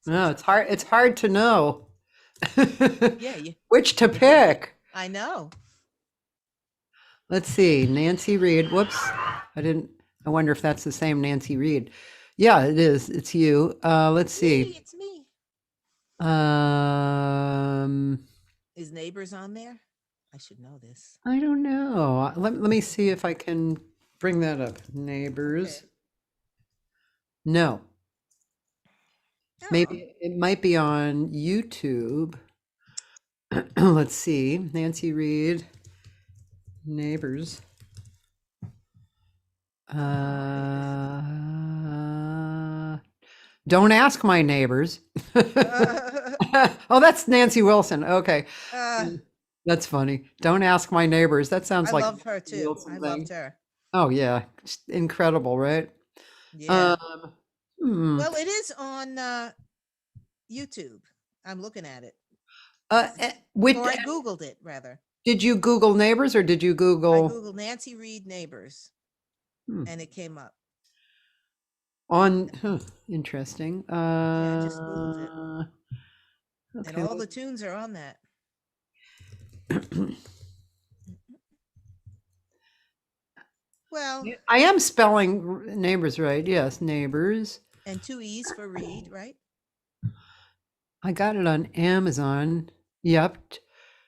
So no, it's hard. It's hard to know yeah, which to pick. I know. Let's see, Nancy Reed. Whoops, I wonder if that's the same Nancy Reed. Yeah, it is. It's you. Let's Me, see. it's me. Um, Is Neighbors on there? I should know this. I don't know. Let me see if I can bring that up. Neighbors. Okay. No, Oh, maybe it might be on YouTube. Let's see, Nancy Reed, Neighbors. Don't ask my neighbors. Oh, that's Nancy Wilson. Okay, that's funny. Don't ask my neighbors. That sounds I like love her Nancy too. Wilson I thing. loved her. Oh yeah, just incredible, right? Yeah. Hmm. Well, it is on YouTube. I'm looking at it. With Or I Googled it rather. did you Google neighbors or did you I Google? Googled Nancy Reed Neighbors. Hmm. and it came up. On, interesting. Yeah, I just Googled it. And Okay. all the tunes are on that. Well, I am spelling neighbors right. Yes, neighbors. and 2 E's for read, right? I got it on Amazon. Yep.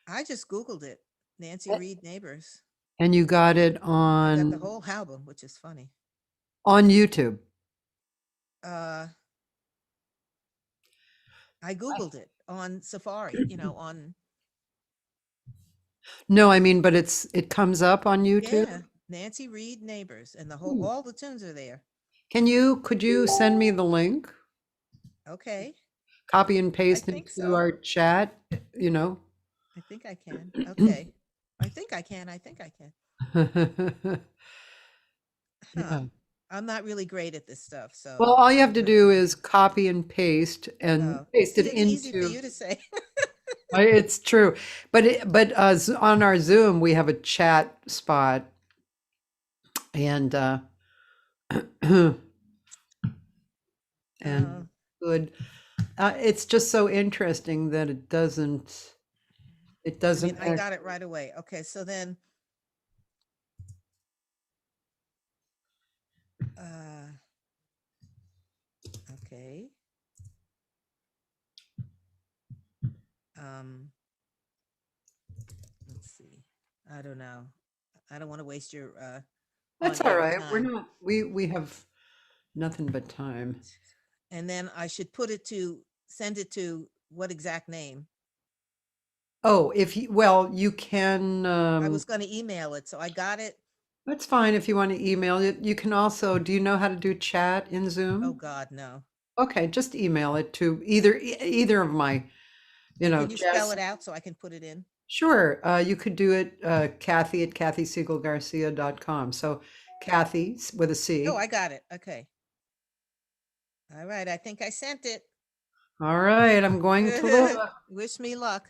I just Googled it. Nancy Reed Neighbors. And you got it I got the on whole album, which is funny. YouTube. I Googled it on Safari, on, No, I mean, but it comes up on YouTube. yeah, Nancy Reed Neighbors, and Hmm. all the tunes are there. Could you send me the link? Okay. Copy and paste think into so. our chat, I think I can. Okay. I think I can. Yeah. I'm not really great at this stuff, so. Well, all you have to do is copy and paste and paste See, it it's easy for into. you to say. It's true, but on our Zoom we have a chat spot, and and good. It's just so interesting that it doesn't. I got it right away. Okay, so then. Okay. Let's see. I don't know. I don't want to waste your That's all on-air right. We're time. not. We have nothing but time. And then I should send it to what exact name? Oh, you can. I was going to email it, so I got it. That's fine if you want to email it. You can also. Do you know how to do chat in Zoom? Oh God, no. Okay, just email it to either of my, Can you spell it out so I can put it in? Sure. You could do it, Cathy at CathySegal-Garcia.com. So Cathy with a C. Oh, I got it. Okay. All right. I think I sent it. All right. I'm going to look. Wish me luck.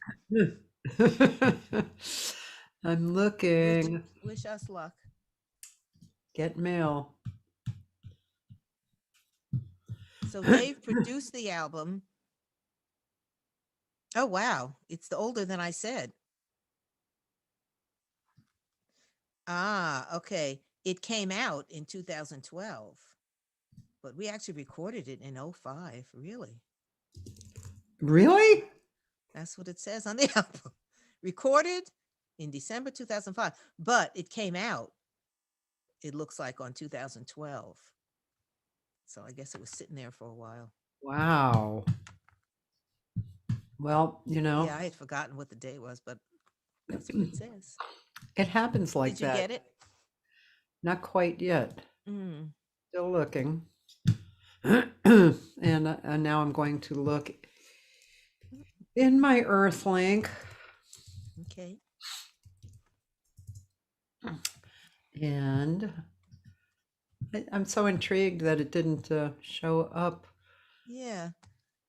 I'm looking. Wish us luck. Get mail. So Dave produced the album. Oh, wow. It's older than I said. Okay. It came out in 2012, but we actually recorded it in 2005. Really? Really? That's what it says on the album. Recorded in December 2005, but it came out, it looks like, on 2012. So I guess it was sitting there for a while. Wow. Well, Yeah, I had forgotten what the day was, but that's what it says. It happens like that. Did you get it? Not quite yet. Still looking. And now I'm going to look in my Earthlink. Okay. And I'm so intrigued that it didn't show up. Yeah.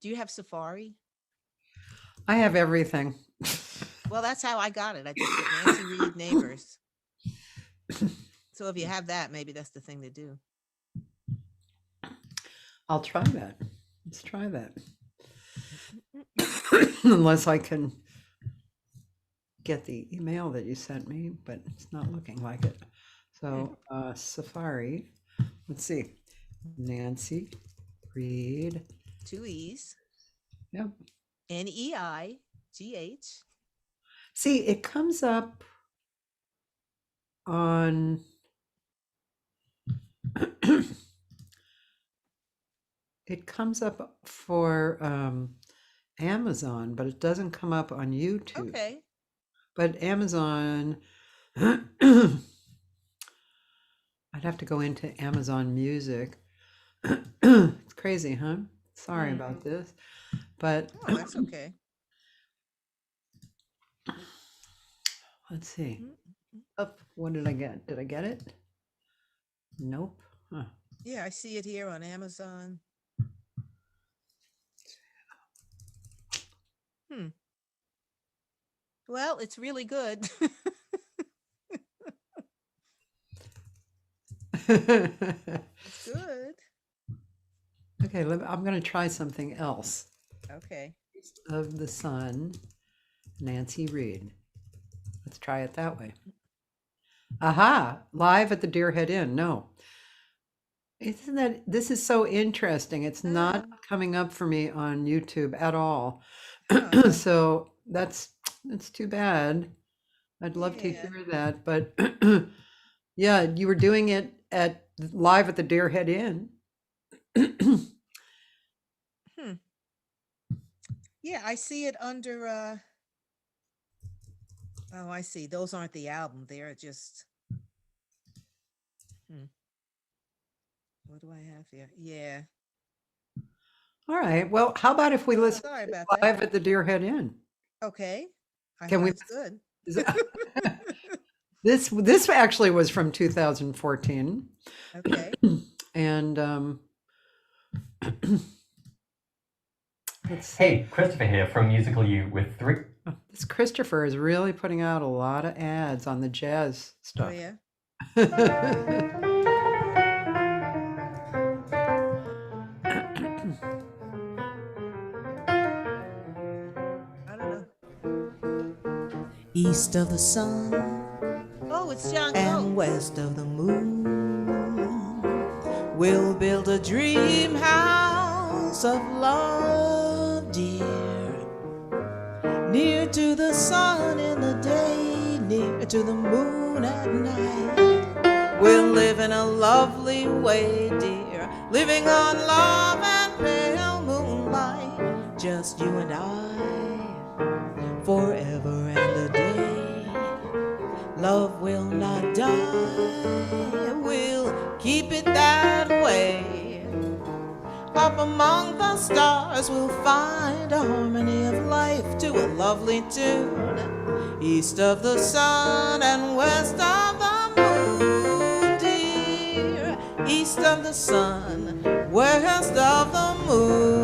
Do you have Safari? I have everything. Well, that's how I got it. I just put Nancy Reed Neighbors. So if you have that, maybe that's the thing to do. I'll try that. Let's try that. Unless I can get the email that you sent me, but it's not looking like it. So Safari, let's see. Nancy Reed. 2 E's. Yep. Neigh. See, it comes up on it comes up for Amazon, but it doesn't come up on YouTube. Okay. But Amazon, I'd have to go into Amazon Music. It's crazy, huh? Sorry about this, but that's okay. Let's see. Oh, what did I get? Did I get it? Nope. Huh. Yeah, I see it here on Amazon. Well, it's really good. It's good. Okay, I'm going to try something else. Okay. Of the Sun, Nancy Reed. Let's try it that way. Aha, live at the Deerhead Inn. No. Isn't that, this is so interesting. It's not coming up for me on YouTube at all. Oh, So that's too bad. I'd love to yeah. hear that, but yeah, you were doing it at live at the Deerhead Inn. Hmm. Yeah, I see it under oh, I see. Those aren't the album. They're just what do I have here? Yeah. All right. Well, how about if we listen Sorry to about it live that. at the Deerhead Inn? Okay. Can we? That's good. Is that- this actually was from 2014, Okay. and let's see. Hey, Christopher here from Musical U with three. Oh, this Christopher is really putting out a lot of ads on the jazz Oh stuff. yeah. I don't know. East of the sun Oh, it's John and Cole. west of the moon, we'll build a dream house of love, dear. Near to the sun in the day, near to the moon at night. We'll live in a lovely way, dear, living on love and pale moonlight. Just you and I, forever and a day. Love will not die, we'll keep it that way. Up among the stars we'll find a harmony of life to a lovely tune. East of the sun and west of the moon, dear. East of the sun, west of the moon.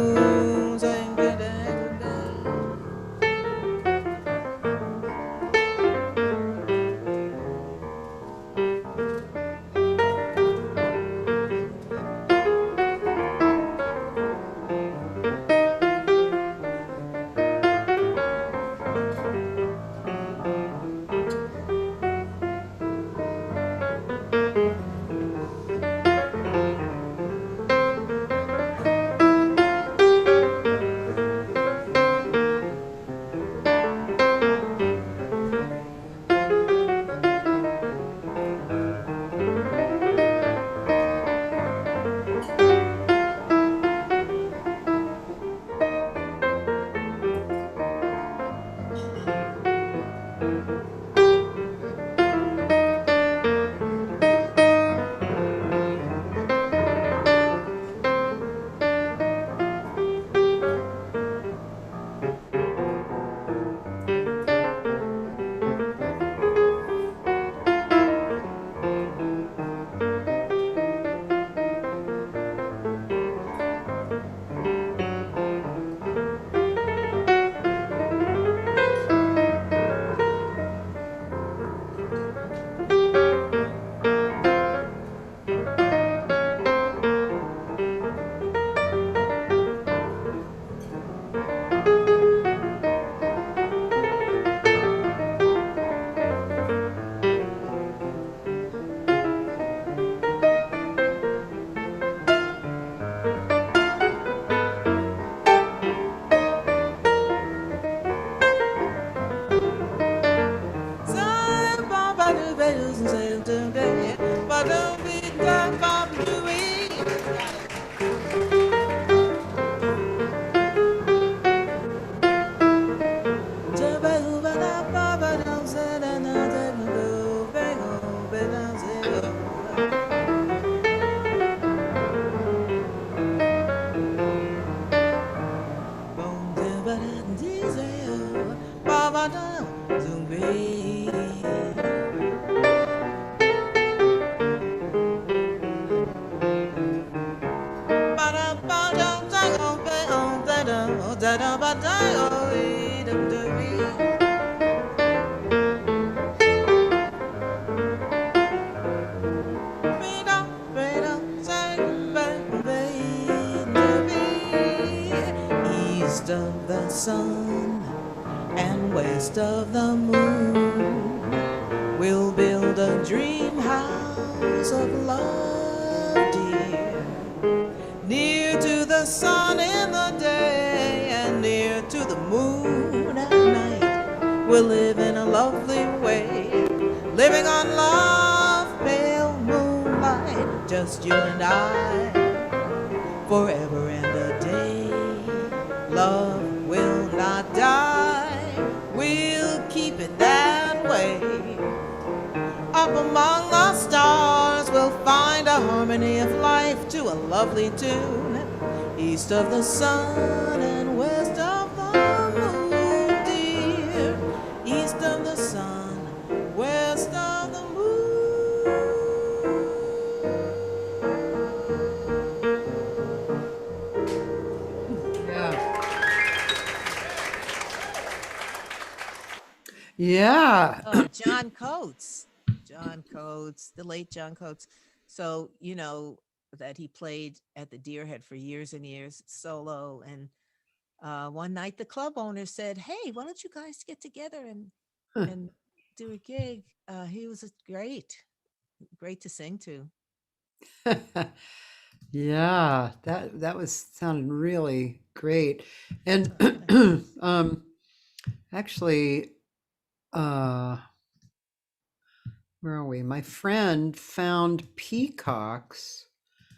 east of the sun and west of the moon. We'll build a dream house of love, dear, near to the sun in the day and near to the moon at night. We'll live in a lovely way, living on love, pale moonlight, just you and I, forever and a day. Love will not die, we'll keep it that way. Up among the stars we'll find a harmony of life to a lovely tune, east of the sun and west of the moon, dear, east of the sun, west of the Yeah. Oh, John Coates, the late John Coates. So, you know, that he played at the Deerhead for years and years solo. And one night the club owner said, "Hey, why don't you guys get together and do a gig?" He was great to sing to. Yeah, that was sounded really great. And actually, where are we? My friend found peacocks.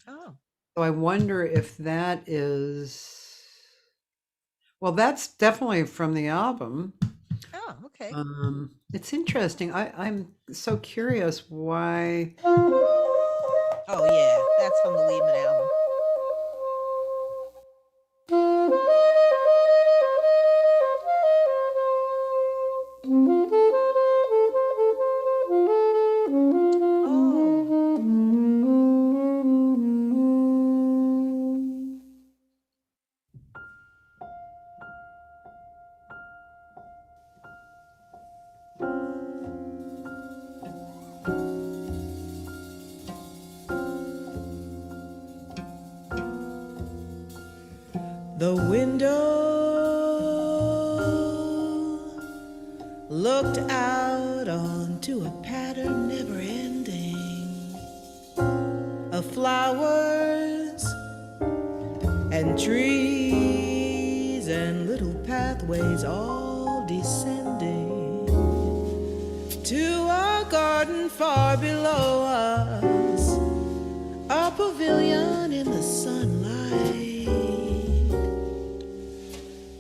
Oh, So I wonder if that is, well, that's definitely from the album. oh, okay. It's interesting. I'm so curious why. Oh yeah, that's from the Liebman album. The window looked out onto a pattern never ending of flowers and trees and little pathways all descending to a garden far below us, a pavilion in the sunlight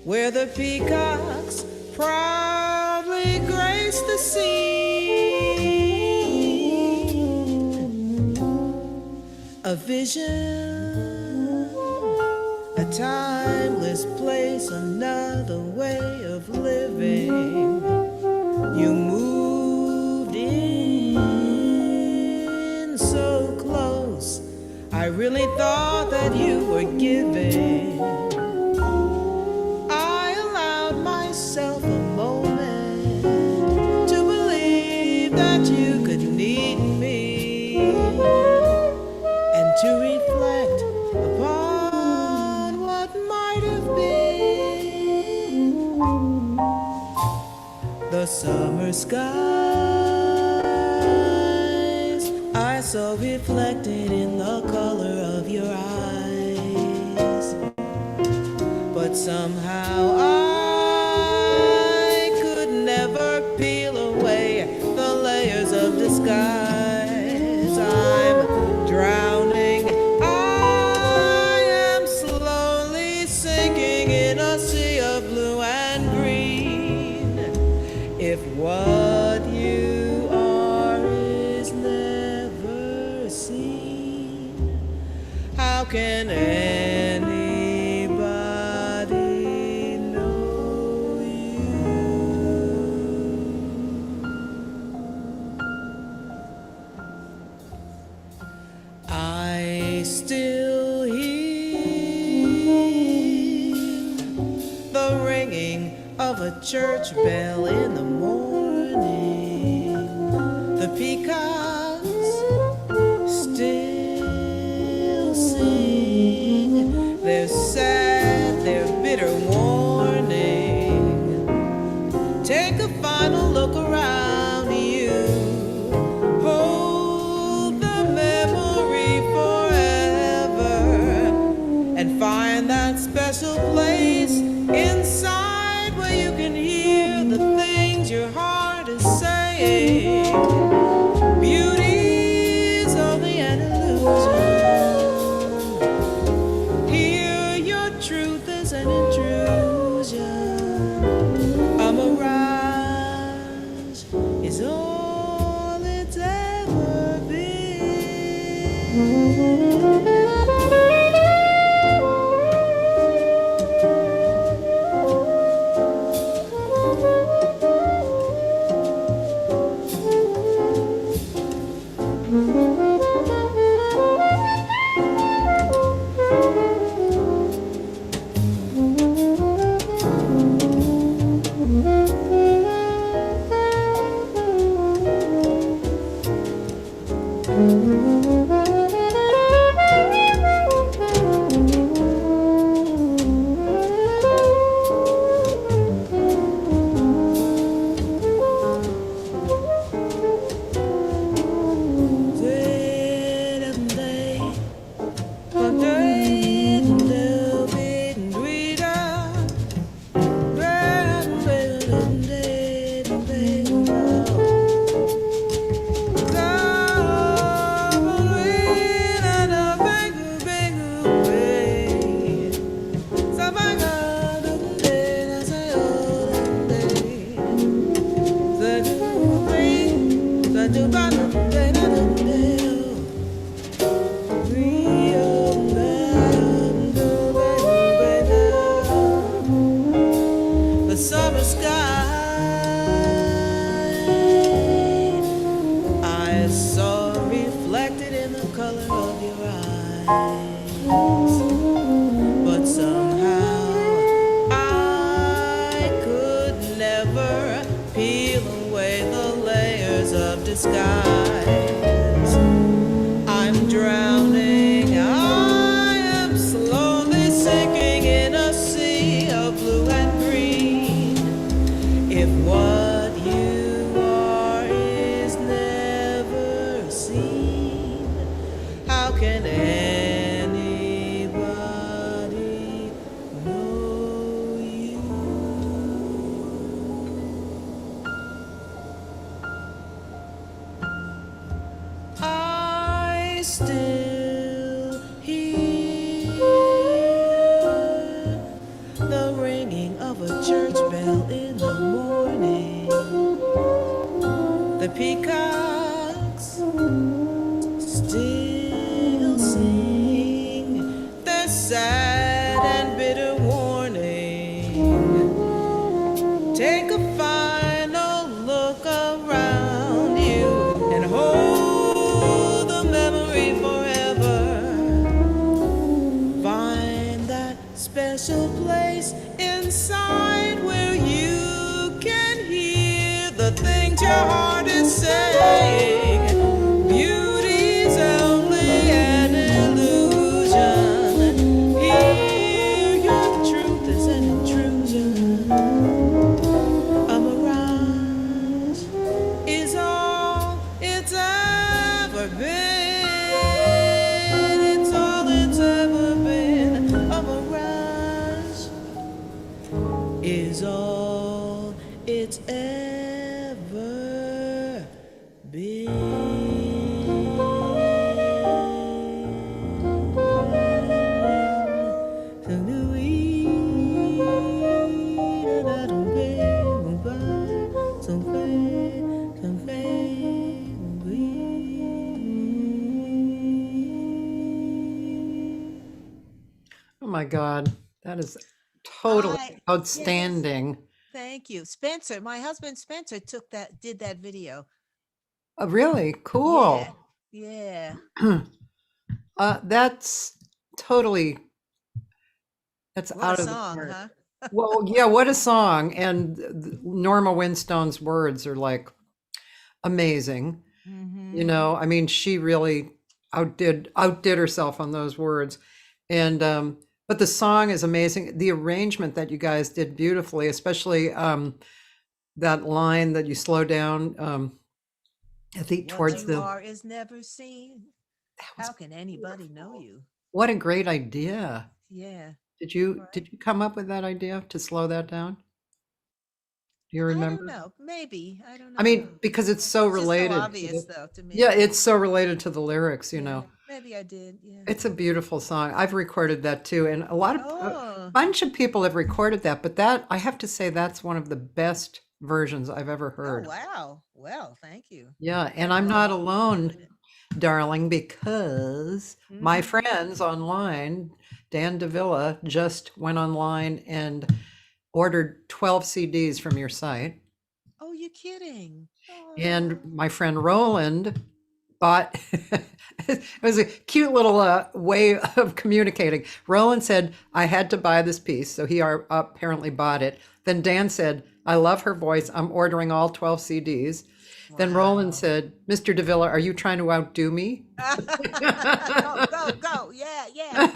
where the peacocks proudly grace the scene. A vision, a timeless place, another way of living. You moved in so close, I really thought that you were giving. A moment to believe that you could need me and to reflect upon what might have been. The summer skies I saw reflected in the color of your eyes, but somehow I could never peel away the layers of disguise. I'm drowning, I am slowly sinking in a sea of blue and green. If what you are is never seen, how can anybody know you? I still hear the ringing of a church bell in the morning. The peacocks still sing. They're sad, they're bitter, warm. special place inside where you can hear the things your heart is saying. Beauty's only an illusion. Here your truth is an intrusion. A mirage is all it's ever been. Oh my God, that is totally Yes. outstanding. Thank you. Spencer, my husband Spencer did that video. Really cool. Yeah. That's totally, that's What out a of the song, park. huh? Well, yeah, what a song. And Norma Winstone's words are like amazing. Mm-hmm. You know, I mean, she really outdid herself on those words. And but the song is amazing. The arrangement that you guys did beautifully, especially that line that you slow down I think What towards you the are is never seen. How can anybody know you? what a great idea. Yeah. Right. did you come up with that idea to slow that down? Do you I don't remember? know. Maybe. I don't I know. mean, because it's so It's just so related to obvious, though, to yeah, me. it's so related to the lyrics, you Yeah. know. Maybe I did. Yeah. It's a beautiful song. I've recorded that too, and a Oh. bunch of people have recorded that, but that I have to say that's one of the best versions I've ever Oh, heard. wow. Well, thank you. Yeah, and That I'm has not a lot of alone, in it. darling, because my Mhm. friends online, Dan Davila, just went online and ordered 12 CDs from your site. Oh, you're kidding. And Oh. my friend Roland bought, it was a cute little way of communicating. Roland said, I had to buy this piece. So he apparently bought it. Then Dan said, I love her voice. I'm ordering all 12 CDs. Then Roland Wow. said, Mr. Davila, are you trying to outdo me? Go, go, go. Yeah, yeah.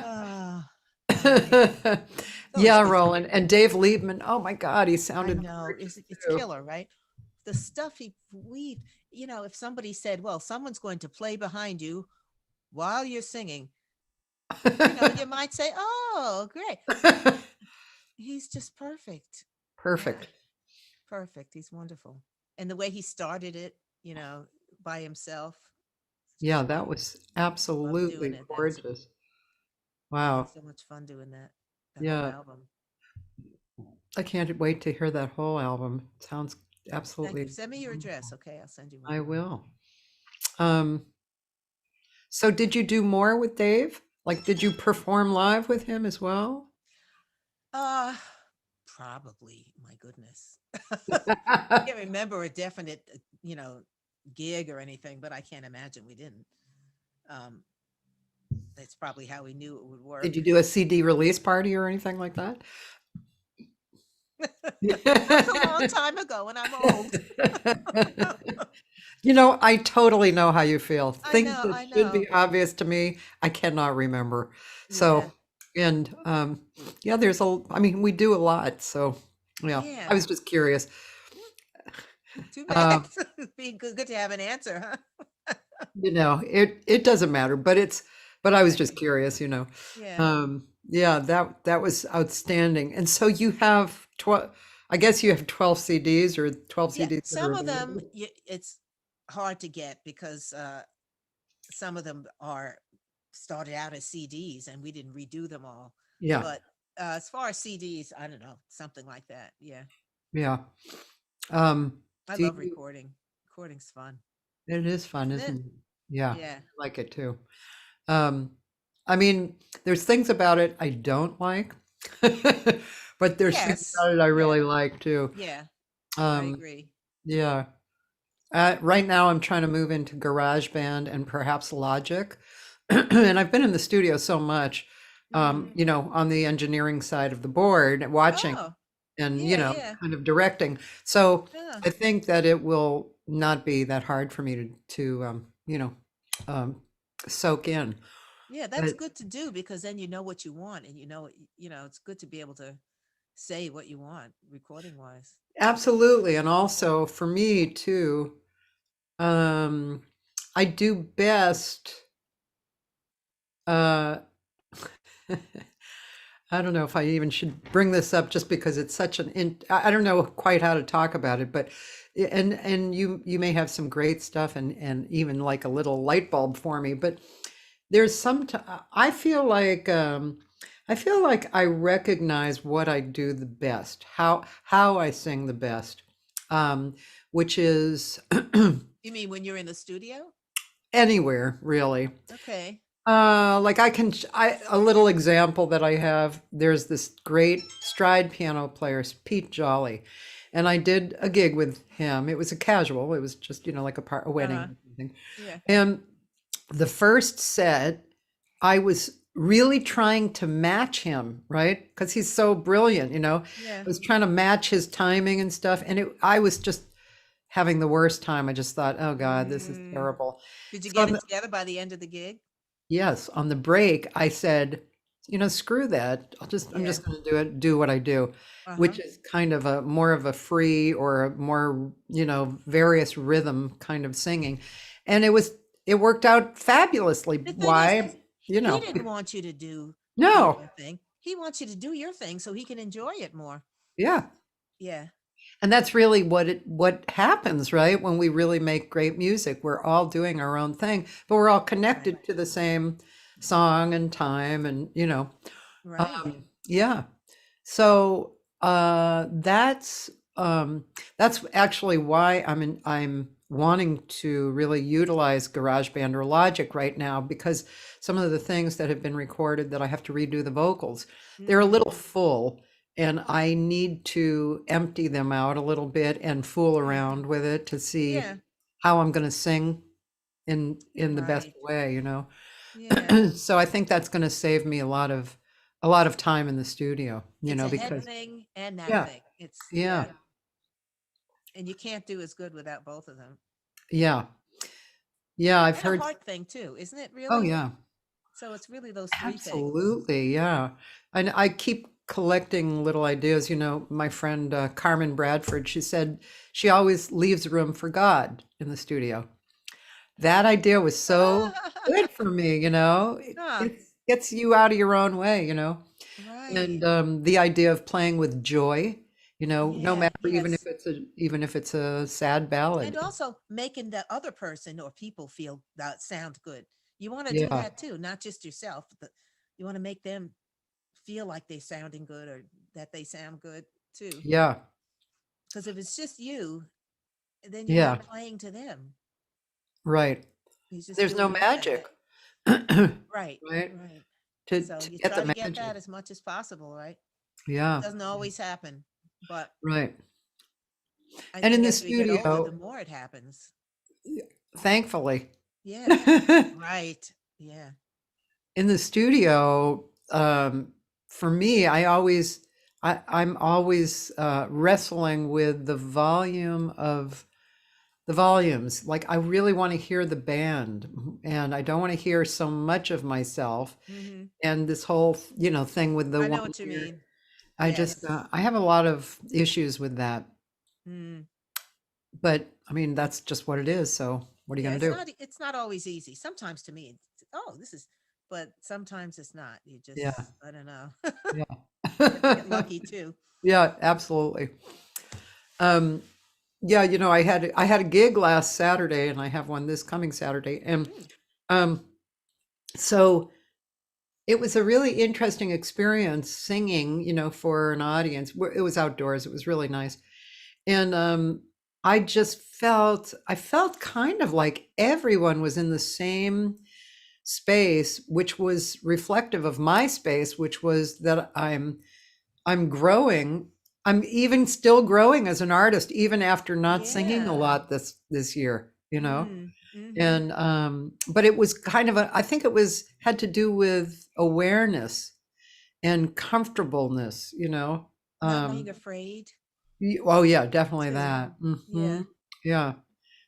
Oh, funny. Those Yeah, days. Roland. And Dave Liebman. Oh my God, he I sounded know. gorgeous It's too. killer, right? The stuff he weaved, if somebody said, well, someone's going to play behind you while you're singing, you might say, oh, great. He's just perfect. Yeah, Perfect. perfect. He's wonderful. And the way he started it, by himself. Yeah, Just that was love doing absolutely it. gorgeous. I Wow. had so much fun doing that whole Yeah, album. I can't wait to hear that whole album. Sounds Thank absolutely you. Send me your address. wonderful. Okay, I'll send you I one. will. Um, so did you do more with Dave? Like, did you perform live with him as well? Uh, Probably. My goodness. I can't remember a definite, gig or anything, but I can't imagine we didn't. Um, that's probably how we knew it would work. Did you do a CD release party or anything like that? That was a long time ago, and I'm old. You know, I totally know how you feel. I Things know. that I should be know. obvious to me, I cannot remember. Yeah. So, and yeah, I mean, we do a lot. So, yeah, I Yeah. was just curious. Too Uh, bad. It'd be good to have an answer, huh? you know, it doesn't matter, but I was just curious, you know. Yeah. Yeah, that was outstanding. And so you have 12, I guess you have 12 CDs or 12 Yeah. CDs that are Some of them, available. it's hard to get because some of them are started out as CDs, and we didn't redo them all. Yeah, But as far as CDs, I don't know, something like that. Yeah. yeah. Um, I do love you, recording. Recording's fun. it is fun, Isn't it? isn't it? Yeah, Yeah. I like it too. Um, I mean, there's things about it I don't like, but there's things Yes. about it I Yeah. really like too. Yeah. I Um, agree. yeah. Right now, I'm trying to move into GarageBand and perhaps Logic, and I've been in the studio so much, Mhm. you know, on the engineering side of the board, watching Oh, and you yeah, know, yeah. kind of directing. So Yeah. I think that it will not be that hard for me to you know, um, soak in. Yeah, that's But good to do because then you know what you want and it's good to be able to say what you want recording wise. absolutely, and also for me too, um, I do best. Uh, I don't know if I even should bring this up just because it's such I don't know quite how to talk about it, but and you may have some great stuff and even like a little light bulb for me, but there's I feel like I recognize what I do the best, how I sing the best, which is You mean when you're in the studio? anywhere really. Okay. Like a little example that I have, there's this great stride piano player, Pete Jolly, and I did a gig with him. It was a casual, it was just, you know, like a wedding Uh-huh. or something. Yeah. And the first set, I was really trying to match him, right? Because he's so brilliant, you know. Yeah. I was trying to match his timing and stuff, and I was just having the worst time. I just thought, oh God, this is Mm. terrible. Did you So get on it together by the end of the gig? yes, on the break, I said, you know, screw that. I'm Yeah. just going to do what I do, which Uh-huh. is kind of a more of a free or a more, you know, various rhythm kind of singing. And it worked out fabulously. The thing is, Why? you He know, didn't want you to do no, your thing. He wants you to do your thing so he can enjoy it more. yeah. Yeah. And that's really what happens, right? When we really make great music, we're all doing our own thing, but we're all Right. connected to the same song and time, and Right. yeah. So that's actually why I'm wanting to really utilize GarageBand or Logic right now, because some of the things that have been recorded that I have to redo the vocals, they're a little full, and I need to empty them out a little bit and fool around with it to see Yeah. how I'm going to sing in the best Right. way, Yeah. So I think that's going to save me a lot of time in the studio, It's a head because thing and that yeah, thing. It's yeah, and you can't do as good without both of them. yeah, yeah. I've And a heard. heart thing too, isn't it Oh really? yeah, So it's really those three things. absolutely, yeah. And I keep collecting little ideas. My friend Carmen Bradford, she said she always leaves room for God in the studio. That idea was so good for me. Ah, It gets you out of your own way. right. And the idea of playing with joy, no Yeah, matter yes. even if it's a sad ballad. And also making the other person or people feel that sound good. You want to do Yeah, that too, not just yourself. But you want to make them feel like they sounding good or that they sound good too. yeah, Because if it's just you, then you're yeah, not playing to them. right. You're just There's no doing your thing. magic, Right. right? Right. To So you get try the to get magic. that as much as possible, right? Yeah, Doesn't always happen, but right. I And in think the as we get older, the studio, more it happens. thankfully, Yeah. Right. Yeah. in the studio, for me, I'm always wrestling with the volumes. Like, I really want to hear the band, and I don't want to hear so much of myself. Hmm. And this whole, thing with the I know one what you ear, mean. I just, Yes. I have a lot of issues with that. Mm. But I mean, that's just what it is. So what are you Yeah. going It's to not. It's not always easy. Sometimes to me, this is. But sometimes it's not. You do? Yeah, just. I don't know. You have to get yeah. lucky too. Yeah, absolutely. Um, yeah, I had a gig last Saturday, and I have one this coming Saturday, and Mm. um, so it was a really interesting experience singing, for an audience. It was outdoors. It was really nice, and I felt kind of like everyone was in the same space, which was reflective of my space, which was that I'm growing. I'm even still growing as an artist, even after not singing a Yeah. lot this year, Mm. Hmm. And but it was kind of I think it had to do with awareness and comfortableness, Not being Um, afraid oh yeah, definitely too. that. Yeah. Yeah.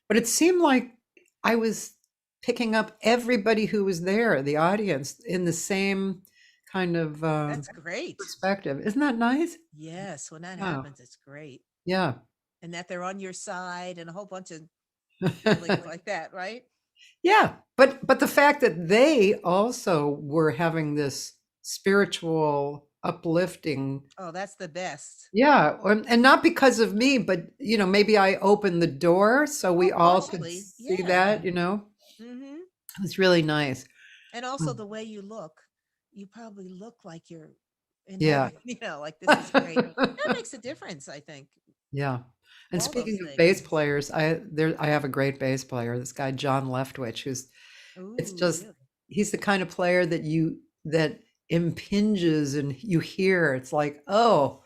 But it seemed like I was picking up everybody who was there, the audience, in the same kind of That's great. perspective. Isn't that nice? Yes. When that Oh, happens, it's great. yeah. And that they're on your side and a whole bunch of feelings like that, right? Yeah. But the fact that they also were having this spiritual uplifting, Oh, that's the best. yeah, and not because of me, but maybe I opened the door so we Oh, all could partially. see Yeah. that. Hmm. It was really nice. And also Mm, the way you look, you probably look like you're in yeah. heaven, like this is great. That makes a difference, I think. Yeah. And All those speaking of bass things. players, I have a great bass player, this guy John Leftwich, it's Ooh, just really? he's the kind of player that impinges and you hear. It's like, oh,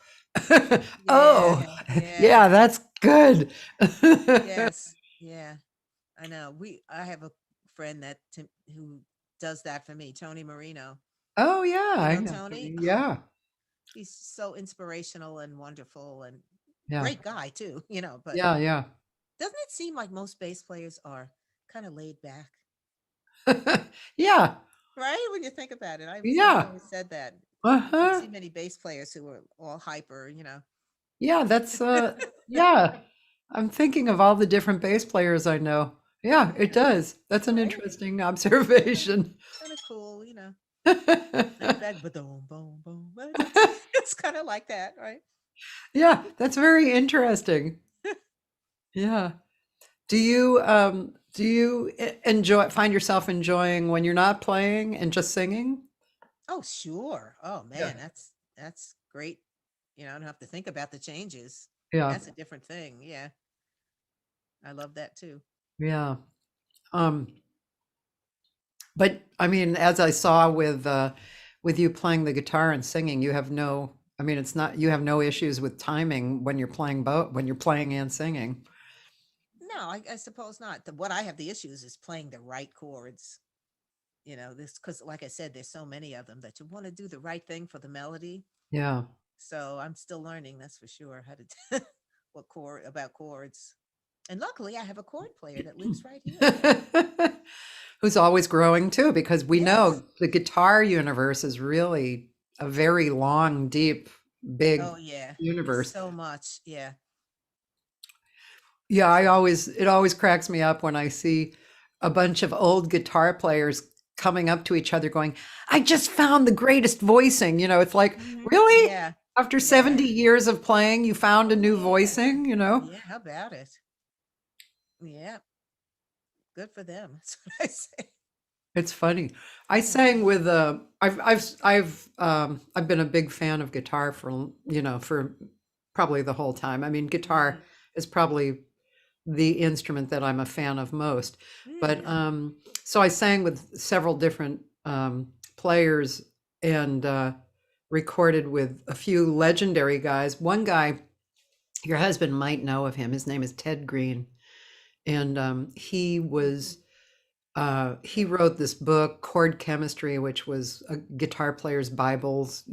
oh, Yeah. Yeah. yeah, that's good. Yes. Yeah. I know. I have a friend who does that for me, Tony Marino. Oh yeah, You I know know. Tony? Yeah, He's so inspirational and wonderful and yeah, great guy too, but yeah, yeah. doesn't it seem like most bass players are kind of laid back? Yeah, Right? When you think about it. Someone yeah. always said that. Don't Uh-huh. see many bass players who are all hyper. Yeah, that's yeah. I'm thinking of all the different bass players I know. Yeah, it does. That's an Right? interesting observation. Kind of cool, you know. Not that, but boom, boom, boom. But it's kind of like that, right? Yeah, that's very interesting. Yeah. Do you find yourself enjoying when you're not playing and just singing? Oh, sure. Oh Yeah. man, that's great. You know, I don't have to think about the changes. Yeah. That's a different thing. Yeah. I love that too. Yeah. Um, but I mean, as I saw with you playing the guitar and singing, you have no, I mean, it's not, you have no issues with timing when you're playing both, when you're playing and singing. No, I suppose not. What I have the issues is playing the right chords. You know, this because like I said, there's so many of them that you want to do the right thing for the melody. Yeah. So I'm still learning, that's for sure, how to what chord about chords. And luckily I have a chord player that lives right here. Who's always growing too, because we Yes. know the guitar universe is really a very long, deep, big Oh yeah. universe. So much. Yeah. Yeah, it always cracks me up when I see a bunch of old guitar players coming up to each other going, I just found the greatest voicing. It's like, really? Yeah. After Yeah. 70 years of playing, you found a new Yeah. voicing, Yeah, how about it? Yeah. Good for them. That's what I say. It's funny. I sang with I've been a big fan of guitar for probably the whole time. I mean, guitar is probably the instrument that I'm a fan of most. But so I sang with several different players and recorded with a few legendary guys. One guy, your husband might know of him. His name is Ted Green, and he wrote this book, Chord Chemistry, which was a guitar player's Bibles,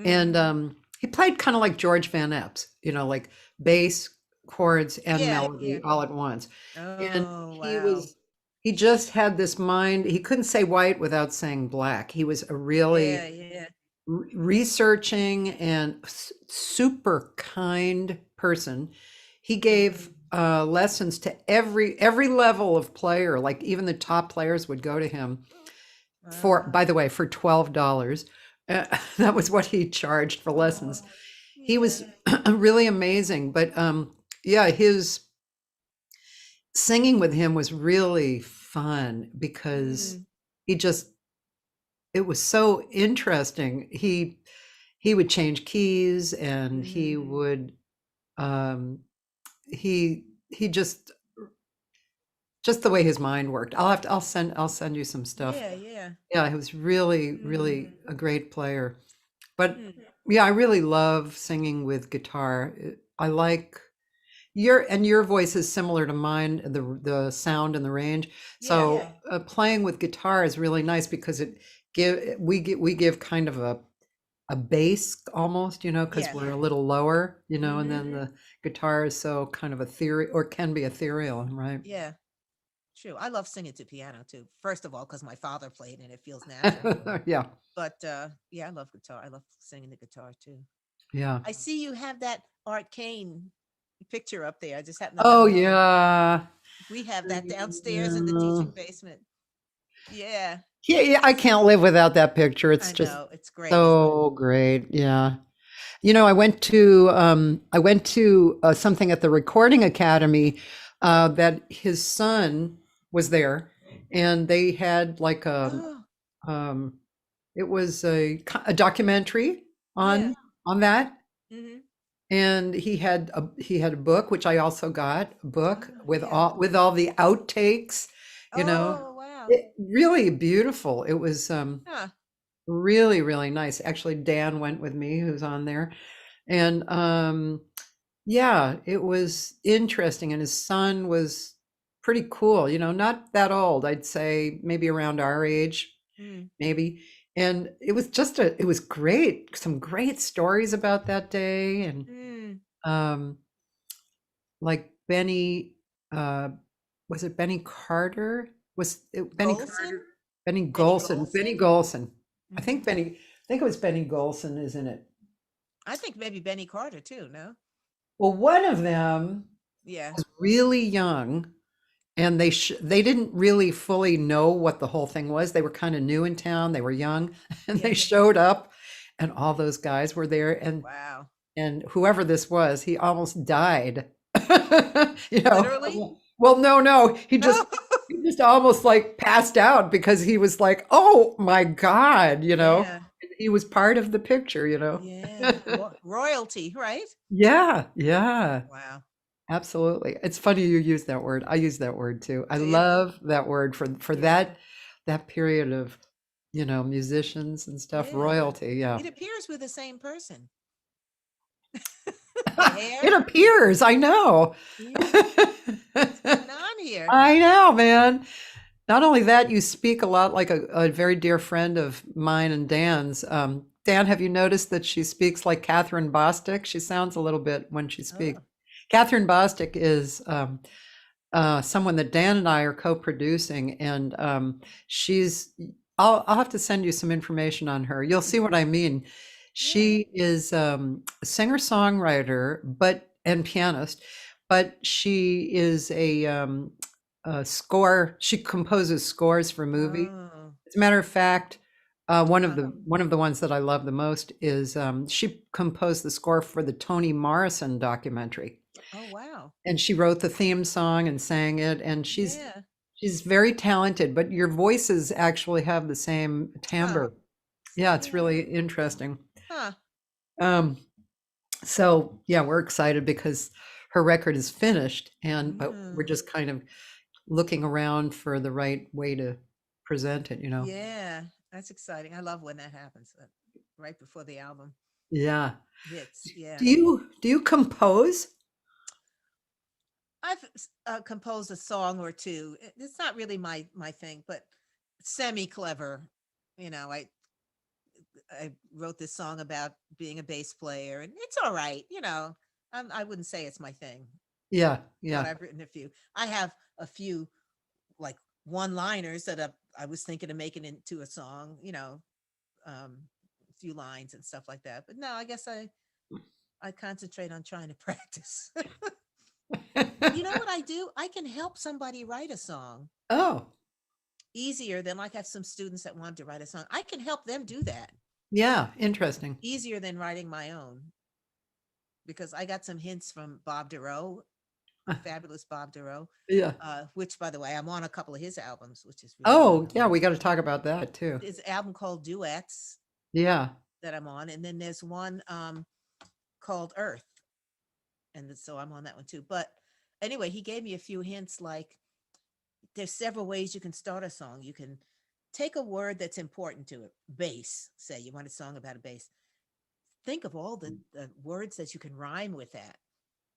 and he played kind of like George Van Epps, like bass, chords, and melody all at once. And Oh, wow. he just had this mind. He couldn't say white without saying black. He was a really Yeah. researching and super kind person. He gave lessons to every level of player, like even the top players would go to him by the way, for $12. That was what he charged for lessons. He was really amazing, but yeah, his singing with him was really fun because it was so interesting. He would change keys, and he would he just the way his mind worked. I'll send you some stuff. Yeah, he was really a great player. But yeah, I really love singing with guitar. I like your voice is similar to mine, the sound and the range. So playing with guitar is really nice because we give kind of a bass almost, because we're a little lower, and then the guitar is so kind of ethereal, or can be ethereal, right? Yeah. True. I love singing to piano too. First of all, because my father played and it feels natural. Yeah. But yeah, I love guitar. I love singing the guitar too. Yeah. I see you have that Art Kane picture up there. I just happened to Oh look. yeah. We have that downstairs in the teaching basement. Yeah. Yeah, I can't live without that picture. It's just it's great. so great. Yeah. I went to something at the Recording Academy that his son was there, and they had like it was a documentary on that. And he had a book, which I also got, a book with all the outtakes, Oh, wow. really beautiful. It was really, really nice. Actually, Dan went with me, who's on there. And yeah, it was interesting. And his son was pretty cool, not that old. I'd say maybe around our age, maybe. And it was it was great. Some great stories about that day. And like Benny, was it Benny Carter? Was it Benny Carter? Benny Golson. Benny Golson. I think it was Benny Golson, isn't it? I think maybe Benny Carter too, no? Well, one of them was really young, and they didn't really fully know what the whole thing was. They were kind of new in town. They were young, and Yeah. they showed up, and all those guys were there, Wow. and whoever this was, he almost died. You know, Literally? well, no, he just almost like passed out because he was like, oh my God, you know, Yeah. he was part of the picture, you know. Yeah. Royalty, right? Yeah, Wow. absolutely. It's funny you use that word. I use that word too. I Do you? love that word for Yeah. that period of, you know, musicians and stuff, Yeah. on. Yeah. It appears we're the same person. The It hair? appears, I know. Yeah. What's going on here? I know, man. Not only that, you speak a lot like a very dear friend of mine and Dan's. Dan, have you noticed that she speaks like Catherine Bostic? She sounds a little bit when she speaks. Oh. Catherine Bostic is someone that Dan and I are co-producing, and I'll have to send you some information on her. You'll see what I mean. She is a singer-songwriter, and pianist, but she is a score. She composes scores for movies. Oh. As a matter of fact, one of Wow. the ones that I love the most is she composed the score for the Toni Morrison documentary, Oh, wow. and she wrote the theme song and sang it. And she's Yeah. very talented. But your voices actually have the same timbre. Yeah, it's Yeah. really interesting. Huh. So yeah, we're excited because her record is finished, but we're Mm. just kind of looking around for the right way to present it, you know. Yeah. That's exciting. I love when that happens. Right before the album Yeah. hits. Yeah. Do you compose? I've composed a song or two. It's not really my thing, but semi clever. You know, I wrote this song about being a bass player, and it's all right. You know, I wouldn't say it's my thing, Yeah, but yeah. I've written a few. I have a few like one-liners that I was thinking of making into a song. You know, a few lines and stuff like that. But no, I guess I concentrate on trying to practice. You know what I do? I can help somebody write a song Oh, easier than, like, I have some students that want to write a song. I can help them do that yeah, interesting. easier than writing my own, because I got some hints from Bob Duro, fabulous Bob Duro, Yeah. which, by the way, I'm on a couple of his albums, which is really Oh, yeah, we got to talk about that too. his album called Duets Yeah. that I'm on, and then there's one called Earth, and so I'm on that one too. But anyway, he gave me a few hints, like there's several ways you can start a song. You can take a word that's important to it. Bass, say you want a song about a bass. Think of all the words that you can rhyme with that,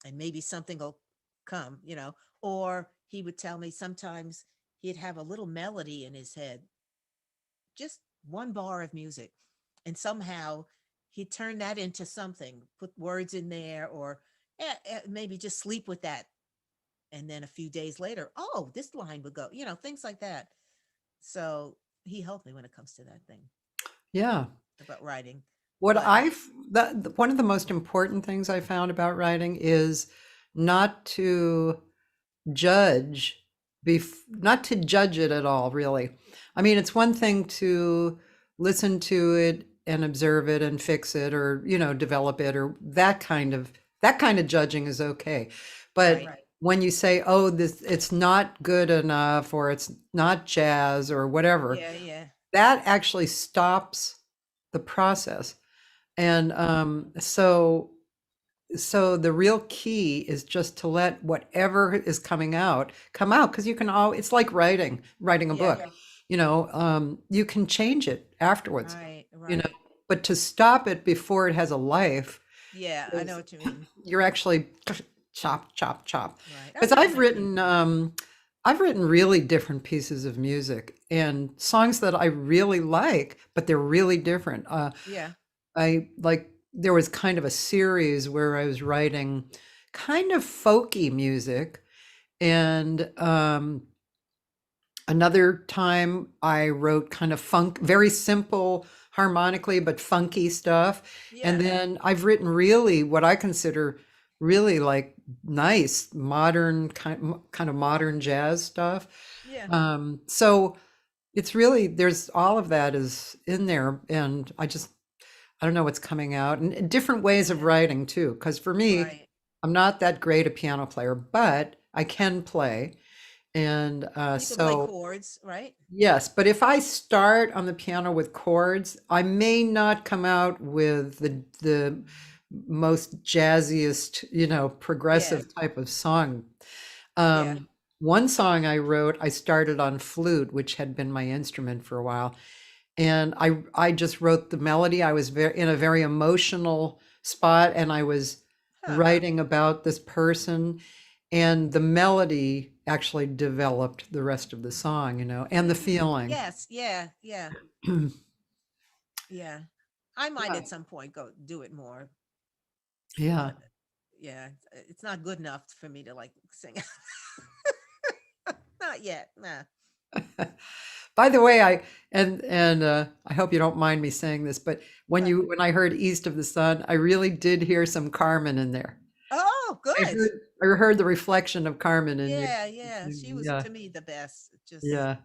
and maybe something will come, you know. Or he would tell me sometimes he'd have a little melody in his head, just one bar of music, and somehow he'd turn that into something, put words in there, or maybe just sleep with that. And then a few days later, oh, this line would go, you know, things like that. So he helped me when it comes to that thing Yeah. about writing. What But one of the most important things I found about writing is not to judge, not to judge it at all, really. I mean, it's one thing to listen to it and observe it and fix it, or, you know, develop it, or that kind of judging is okay. But right. when you say, oh, it's not good enough, or it's not jazz, or whatever, Yeah. that actually stops the process. And so the real key is just to let whatever is coming out come out, because you can it's like writing a Yeah. book. You know, you can change it afterwards, Right. you know, but to stop it before it has a life, Yeah, I know what you mean. you're actually chop. Right. Because I've written really different pieces of music and songs that I really like, but they're really different. Yeah. There was kind of a series where I was writing kind of folky music, and another time I wrote kind of very simple harmonically, but funky stuff. And Yeah. then I've written really what I consider really like nice modern kind of modern jazz stuff. Yeah. So it's really there's all of that is in there, and I don't know what's coming out and different ways of writing too. Because for me, Right. I'm not that great a piano player, but I can play, and You can play chords, right? yes, but if I start on the piano with chords, I may not come out with the most jazziest, Yeah. progressive type of song. Yeah. One song I wrote, I started on flute, which had been my instrument for a while, and I just wrote the melody. I was very in a very emotional spot, and I was Huh. writing about this person, and the melody actually developed the rest of the song, and the feeling. Yes. Yeah. Yeah. Yeah. I might Yeah. at some point go do it more, Yeah. but yeah, it's not good enough for me to like sing. Not yet. Nah. By the way, I hope you don't mind me saying this, but when I heard East of the Sun, I really did hear some Carmen in there. Oh, I good. heard I heard the reflection of Carmen in you. Yeah. Yeah. She was Yeah. to me the best. Just, Yeah.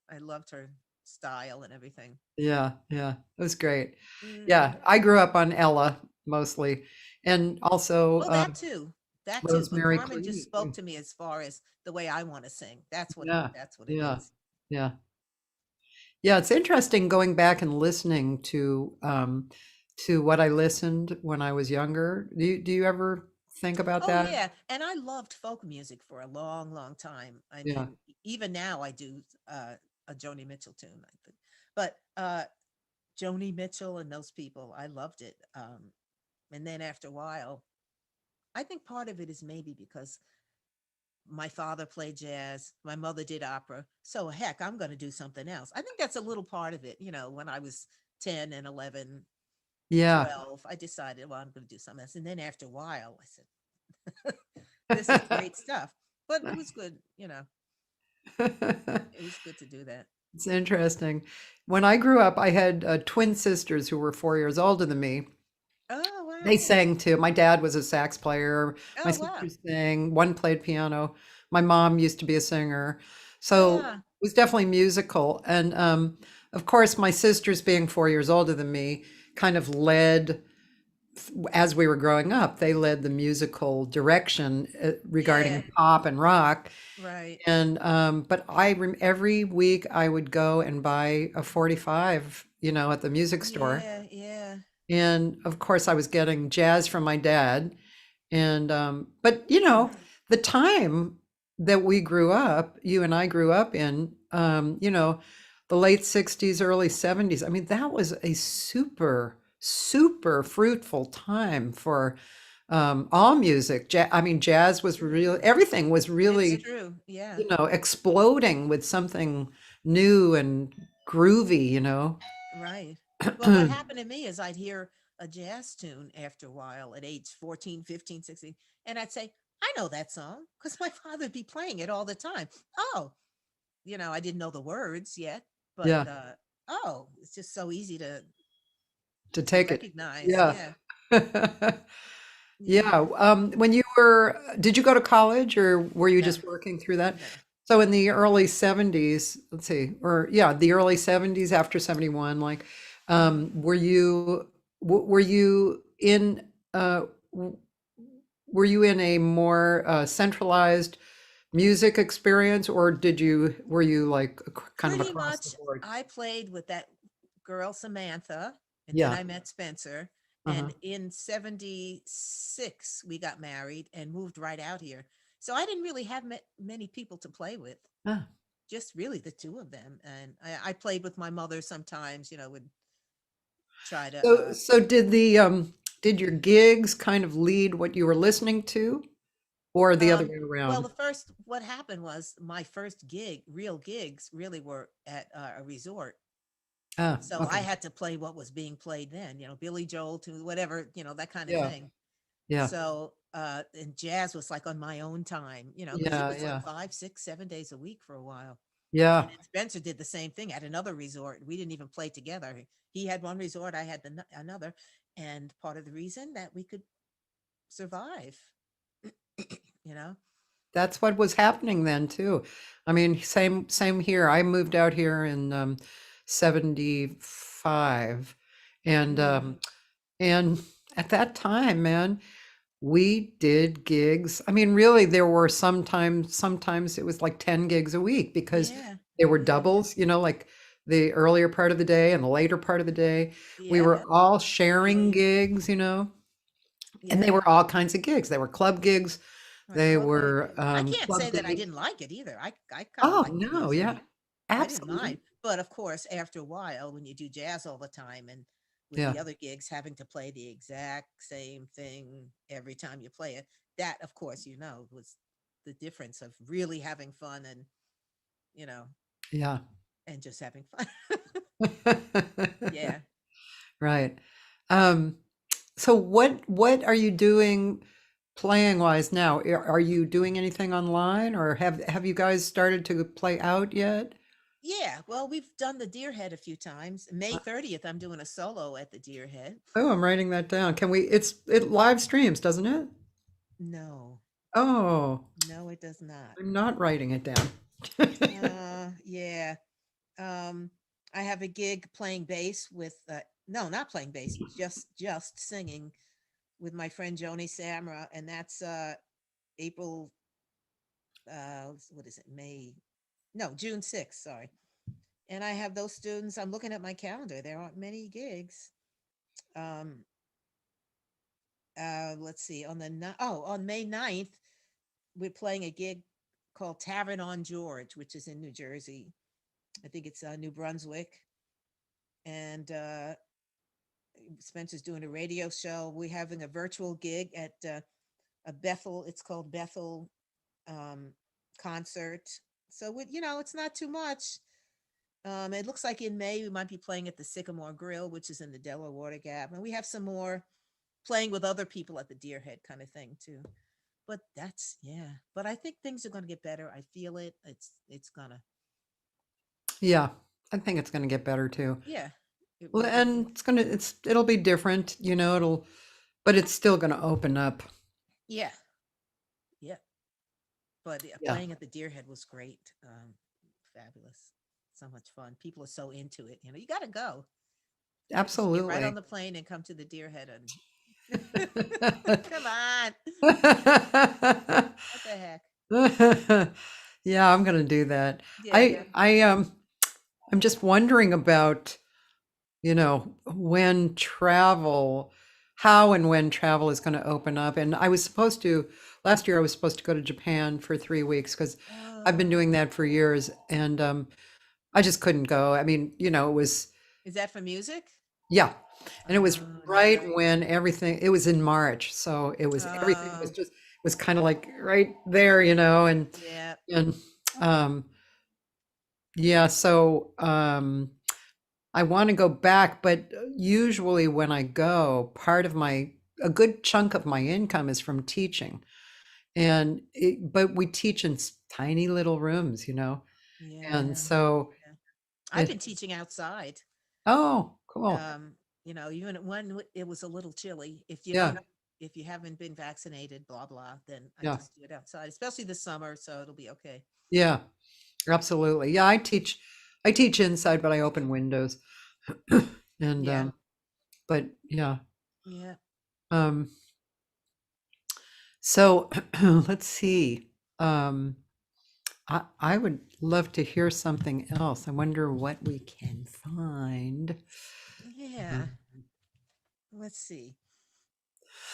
I loved her style and everything. Yeah. Yeah. It was great. Mm. Yeah. I grew up on Ella mostly, and also Well, that too. That too. But Rosemary Carmen just spoke Clooney. to me as far as the way I want to sing. Yeah. That's what it Yeah. is. Yeah. Yeah, it's interesting going back and listening to what I listened when I was younger. Do you ever think about Oh that? yeah, and I loved folk music for a long, long time. I Yeah. mean, even now I do a Joni Mitchell tune, I think. But Joni Mitchell and those people, I loved it. And then after a while, I think part of it is maybe because my father played jazz, my mother did opera. So heck, I'm going to do something else. I think that's a little part of it. When I was 10 and 11, Yeah. 12, I decided, well, I'm going to do something else. And then after a while, I said, this is great stuff. But it was good, it was good to do that. It's interesting. When I grew up, I had twin sisters who were 4 years older than me. Oh, They wow. sang too. My dad was a sax player. My Oh, wow. sisters sang. One played piano. My mom used to be a singer. So it Yeah. was definitely musical. And of course, my sisters, being 4 years older than me, kind of led, as we were growing up, they led the musical direction regarding Yeah. pop and rock. Right. And but every week I would go and buy a 45, at the music store. Yeah. Yeah. And of course, I was getting jazz from my dad. And but the time that we grew up, you and I grew up in, the late 60s, early 70s. I mean, that was a super, super fruitful time for all music. I mean, jazz was real, everything was It's really, true. Yeah. exploding with something new and groovy. Right. Well, what happened to me is I'd hear a jazz tune after a while at age 14, 15, 16, and I'd say, I know that song because my father would be playing it all the time. Oh, I didn't know the words yet, but Yeah, it's just so easy to to take it. recognize. Yeah. Yeah. Yeah. Yeah. Did you go to college or were you No, just working through that? no. So in the early 70s, let's see, or yeah, the early 70s after 71, like, were you in, were you in a more centralized music experience, or were you like kind of Pretty across the much board? I played with that girl Samantha, and then Yeah. I met Spencer. Uh-huh. And in 76, we got married and moved right out here. So I didn't really have many people to play with, Ah. just really the two of them. And I played with my mother sometimes, would try to. So did your gigs kind of lead what you were listening to, or the other way Well, around? what happened was my first real gigs really were at a resort. Ah, So I okay. had to play what was being played then, Billy Joel to whatever, that kind of Yeah, thing. yeah, So, and jazz was like on my own time, because it yeah, was like yeah, 5, 6, 7 days a week for a while. yeah. And then Spencer did the same thing at another resort. We didn't even play together. He had one resort, I had another. And part of the reason that we could survive. you know? That's what was happening then too. I mean, same here. I moved out here in 75, and Mm, and at that time, man, we did gigs. I mean, really, there were sometimes it was like 10 gigs a week because yeah, there were yeah, doubles, like the earlier part of the day and the later part of the day. We were yeah, all sharing really, gigs, and they yeah. were all kinds of gigs. They were club gigs. Right. They Okay. were I can't club say that I gigs. didn't like it either. I kind of Oh, liked the no, music. yeah. I didn't Absolutely. mind. But of course, after a while, when you do jazz all the time and with Yeah. the other gigs having to play the exact same thing every time you play it, that of course, was the difference of really having fun and, you know, Yeah. and just having fun. Yeah. Right. Um, so what are you doing playing wise now? Are you doing anything online, or have you guys started to play out yet? Yeah. Well, we've done the Deerhead a few times. May Uh, 30th, I'm doing a solo at the Deerhead. Oh, I'm writing that down. Can we it live streams, doesn't it? No, Oh, no, it does not. I'm not writing it down. Yeah. Um, I have a gig playing bass with no, not playing bass, just singing with my friend Joni Samra, and that's April what is it, May? No, June 6th, sorry. And I have those students, I'm looking at my calendar. There aren't many gigs. Um let's see, on May 9th, we're playing a gig called Tavern on George, which is in New Jersey. I think it's New Brunswick. And Spencer's doing a radio show. We're having a virtual gig at a Bethel. It's called Bethel um, concert. So it's not too much. It looks like in May we might be playing at the Sycamore Grill, which is in the Delaware Water Gap, and we have some more playing with other people at the Deerhead kind of thing too. But that's yeah. But I think things are going to get better. I feel it. It's gonna Yeah, I think it's going to get better too. yeah. It Well, really and will. it'll be different, but it's still going to open up. Yeah, yeah. But Yeah, playing at the Deerhead was great. Fabulous. So much fun. People are so into it. You got to go. You should get right on absolutely. the plane and come to the Deerhead and come on. What the heck? Yeah, I'm gonna do that. Yeah. I'm just wondering about, when travel, how and when travel is going to open up. And last year I was supposed to go to Japan for 3 weeks because I've been Oh, doing that for years, and I just couldn't go. I mean, it was, is that for music? yeah, and it was Oh, right nice. when it was in March, so everything Oh, was kind of like right there, yeah. and um, yeah, so I want to go back, but usually when I go, a good chunk of my income is from teaching, but we teach in tiny little rooms, and Yeah. so Yeah. I've it, been teaching outside. oh, cool, Even when it was a little chilly, yeah, if you haven't been vaccinated, blah blah, then I yeah, just do it outside, especially this summer, so it'll be okay. yeah, absolutely, yeah. I teach inside, but I open windows, and Yeah. but yeah, Yeah. um, so let's see. Um, I would love to hear something else. I wonder what we can find. Yeah. Let's see.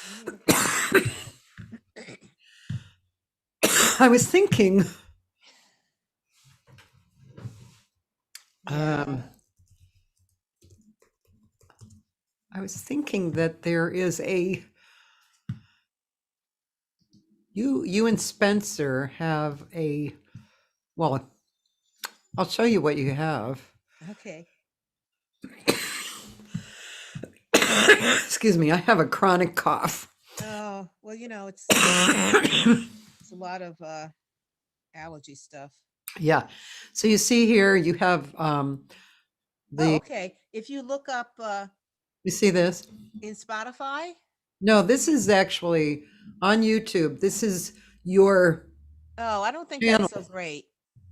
Let me look at my iPad. I was thinking, Yeah. um, that there is you and Spencer have well, I'll show you what you have. Okay. Excuse me, I have a chronic cough. Oh, well, it's a lot of allergy stuff. Yeah. So you see here, you have Oh, the, okay. If you look up you see this? in Spotify, No, this is actually on YouTube. This is your Oh, I don't think channel. that's so great.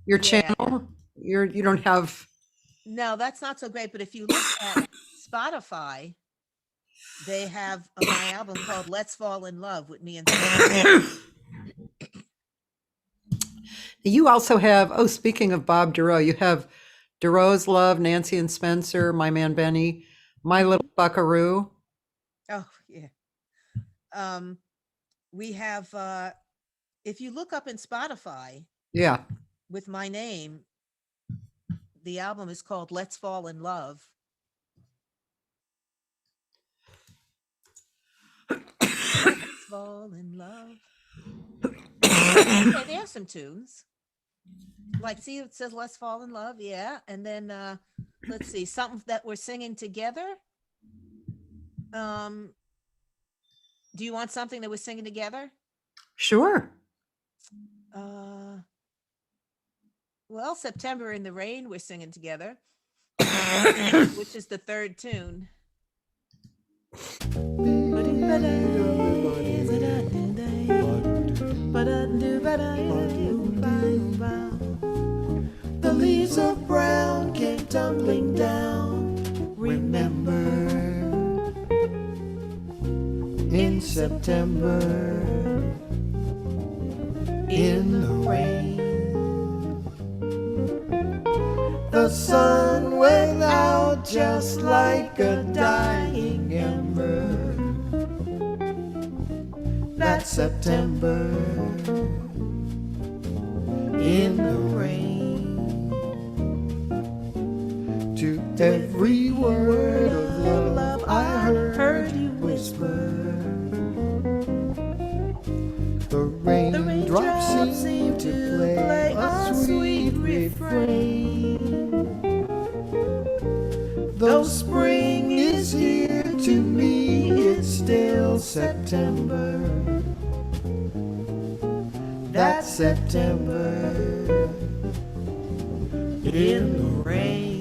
Your Yeah. channel. You don't have. No, that's not so great. But if you look at Spotify, they have my album called "Let's Fall in Love" with me and You also have. Oh, speaking of Bob Duro, you have Duro's Love, Nancy and Spencer, My Man Benny, My Little Buckaroo. Oh yeah. We have if you look up in Spotify Yeah. with my name, the album is called "Let's Fall in Love." Let's fall in love. Okay, there's some tunes. Like, see, it says "Let's Fall in Love," yeah, and then let's see, something that we're singing together. Do you want something that we're singing together? Sure. Well, "September in the Rain" we're singing together, which is the third tune. The leaves of brown came tumbling down. Remember, in September, in the rain, the sun went out just like a dying ember. That September, in the rain, to every word of love I heard you whisper. The raindrops seem to play a sweet refrain. Though spring is here, to me it's still September. That September, in the rain.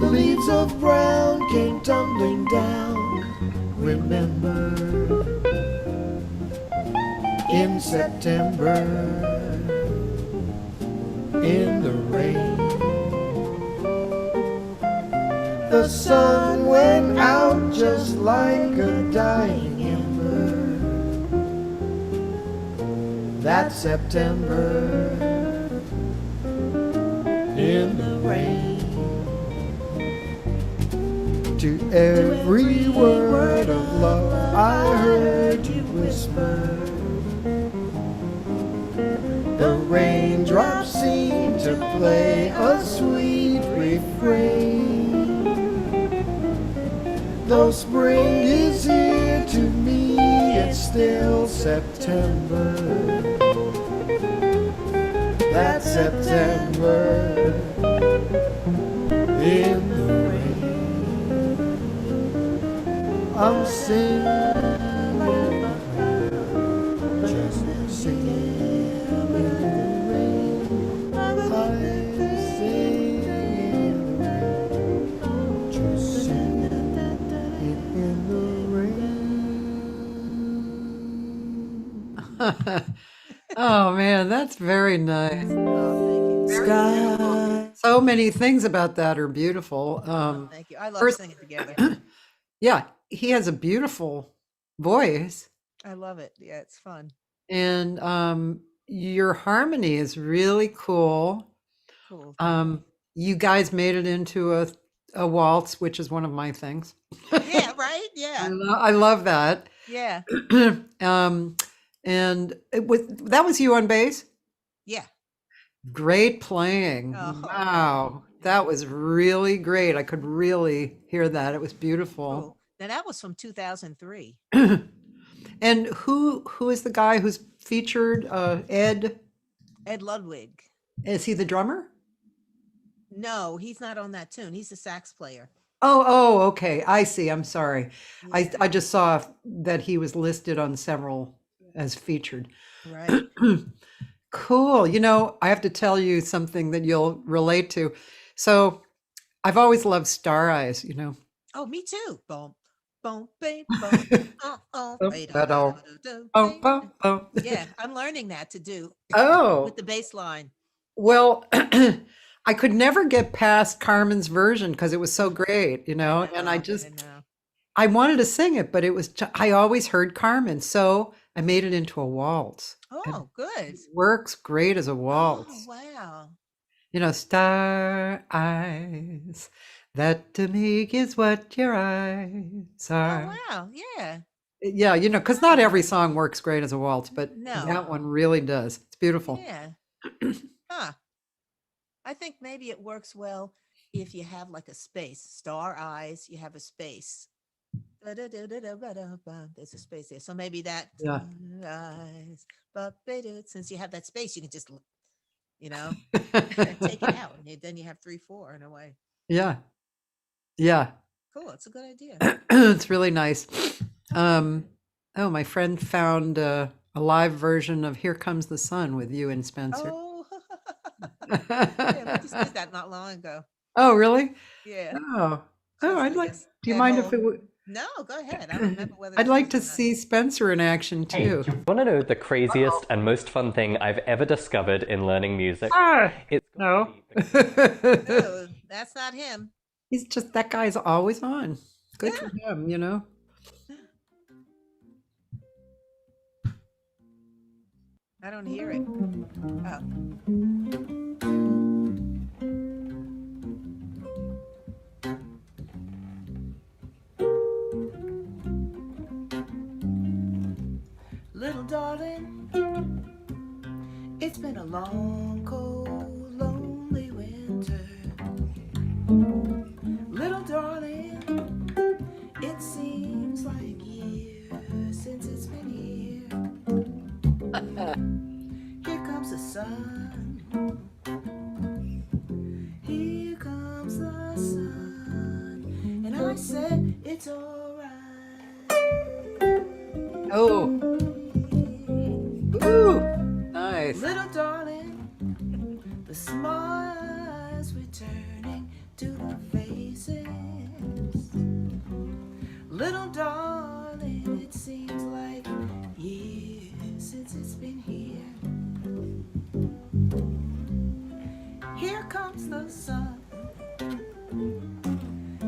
The leaves of brown came tumbling down. Remember, in September, in the rain, the sun went out just like a dying ember. that September in the rain. To every word of love I heard you whisper, the raindrops seem to play a sweet refrain. Though spring is here to me, it's still September. That September in the rain. I'm singing, just singing in the rain. I'm singing in the rain, just singing in the rain. Oh man, that's very nice. Oh, thank you. Sky. So many things about that are beautiful. Thank you. I love First- singing together. Yeah, he has a beautiful voice, I love it. Yeah, it's fun. and your harmony is really cool. Cool. You guys made it into a waltz, which is one of my things. Yeah, right? Yeah. I love that. Yeah. And that was you on bass? Yeah. Great playing. Oh. Wow. That was really great. I could really hear that. It was beautiful. Cool. Now that was from 2003. And who is the guy who's featured? Ed? Ed Ludwig. Is he the drummer? No, he's not on that tune. He's the sax player. Oh, okay. I see. I'm sorry. Yeah. I just saw that he was listed on several as featured. Right. Cool. You know, I have to tell you something that you'll relate to. So I've always loved Star Eyes, you know. Oh, me too. Boom, boom, bing, boom. Oh, oh, oh. Yeah, I'm learning that to do Oh, with the bass line. well, I could never get past Carmen's version because it was so great, you know, and I know. wanted to sing it, but I always heard Carmen. So I made it into a waltz. And Oh, good. it works great as a Oh, waltz. wow. You know, star eyes, that to me is what your eyes Oh, are. wow. Yeah. Yeah, you know, because not every song works great as a waltz, but No. that one really does. It's beautiful. Yeah. Huh. I think maybe it works well if you have like a space. Star eyes, you have a space. There's a space there. So maybe that Yeah. eyes, since you have that space, you can just, you know, take it out. And then you have 3/4 in a way. Yeah. Yeah. Cool. It's a good idea. It's really nice. My friend found a live version of Here Comes the Sun with you and Spencer. Oh, yeah, we just did that not long ago. Oh, really? Yeah. Oh, Just I'd like. again, Do you that mind if whole- it would? No, go ahead. I don't remember whether I'd it's like to this or not. see Spencer in action Hey, too. you want to know the craziest and most fun thing I've ever discovered in learning music? Ah, It's no. No, that's not him. He's just that guy's always on. Good Yeah. for him, you know. I don't hear it. Oh. Little darling, it's been a long, cold, lonely winter. Little darling, it seems like years since it's been here. Here comes the sun. Here comes the sun. And I said, it's alright. Oh, ooh, nice. Little darling, the smiles returning to the faces. Little darling, it seems like years since it's been here. Here comes the sun.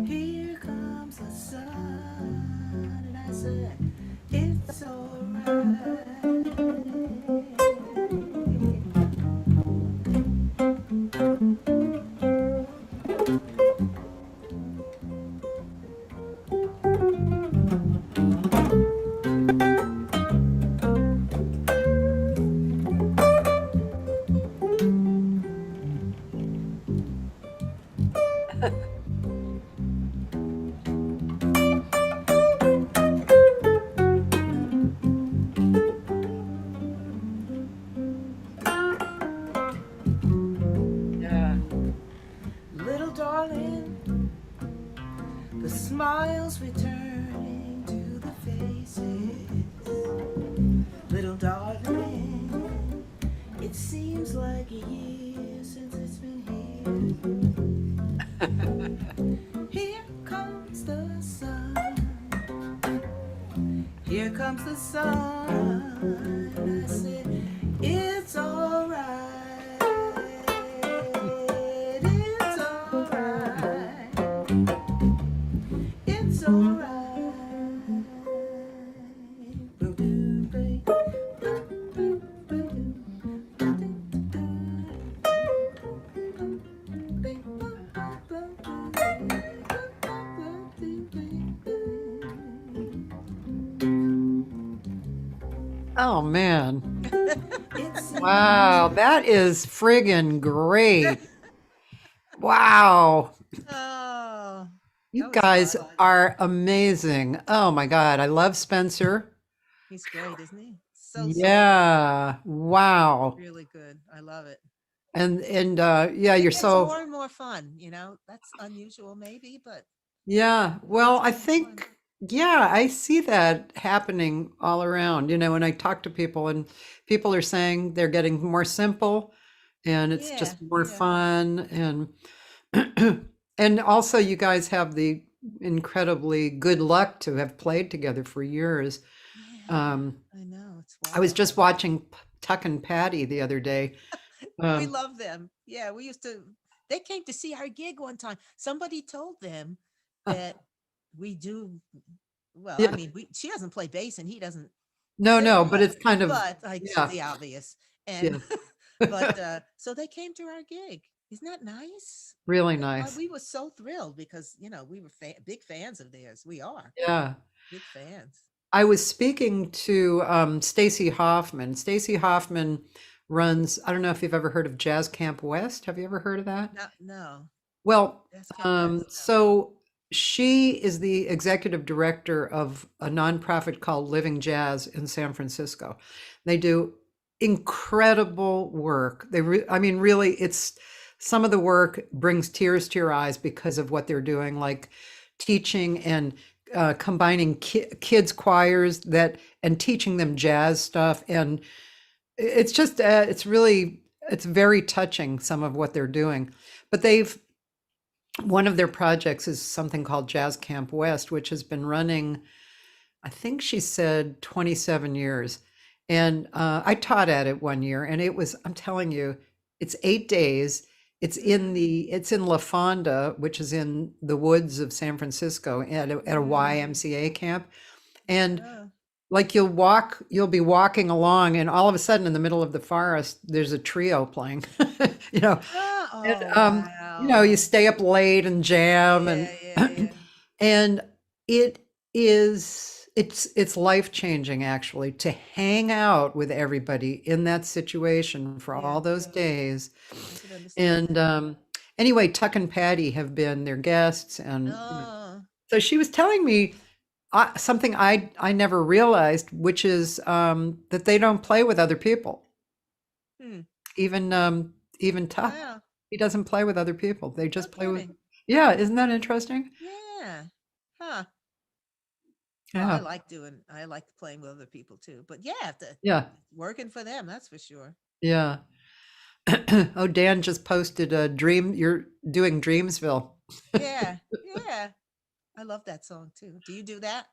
Here comes the sun. And I said, it's alright. comes the sun. I said, it's all right. It's all right. It's all right. Oh man. Wow, that is friggin' great. Wow. Oh, You that was guys fun. are amazing. Oh my God, I love Spencer. He's great, isn't he? So Yeah. Wow. really good. I love it. And yeah, you're It's so more and more fun, you know. That's unusual, maybe, but yeah. Well, I more fun. think yeah, I see that happening all around. You know, when I talk to people and people are saying they're getting more simple and it's Yeah, just more yeah. fun and and also you guys have the incredibly good luck to have played together for years. Yeah, Um, I know. It's I was wild. just watching Tuck and Patty the other day. We Um, love them. Yeah, we used to. They came to see our gig one time. Somebody told them that we do. Well, I yeah, mean, she doesn't play bass and he doesn't no, sing, but it's kind of but like yeah, the obvious. yeah, And but so they came to our gig. Isn't that nice? really And nice. we were so thrilled because we were big fans of theirs. We are Yeah. big fans. I was speaking to Stacy Hoffman. Stacy Hoffman runs, I don't know if you've ever heard of Jazz Camp West. Have you ever heard of that? No. Well, That's Camp West, no. so she is the executive director of a nonprofit called Living Jazz in San Francisco. They do incredible work. I mean, really, it's some of the work brings tears to your eyes because of what they're doing, like teaching and combining kids choirs that and teaching them jazz stuff. And it's just, it's very touching, some of what they're doing. But one of their projects is something called Jazz Camp West, which has been running, I think she said 27 years. And I taught at it one year and I'm telling you, it's 8 days. It's in La Fonda, which is in the woods of San Francisco at a YMCA camp. And like you'll be walking along and all of a sudden in the middle of the forest, there's a trio playing, you know, and, you know, you stay up late and jam and, and it's life-changing actually to hang out with everybody in that situation for all those days. And anyway, Tuck and Patty have been their guests, and so she was telling me something I never realized, which is that they don't play with other people. Even Tuck, he doesn't play with other people. They just play with. Yeah, isn't that interesting? Yeah. Huh. Yeah. Well, I like playing with other people too. But working for them, that's for sure. Yeah. Oh, Dan just posted a dream. You're doing Dreamsville. Yeah. I love that song too. Do you do that?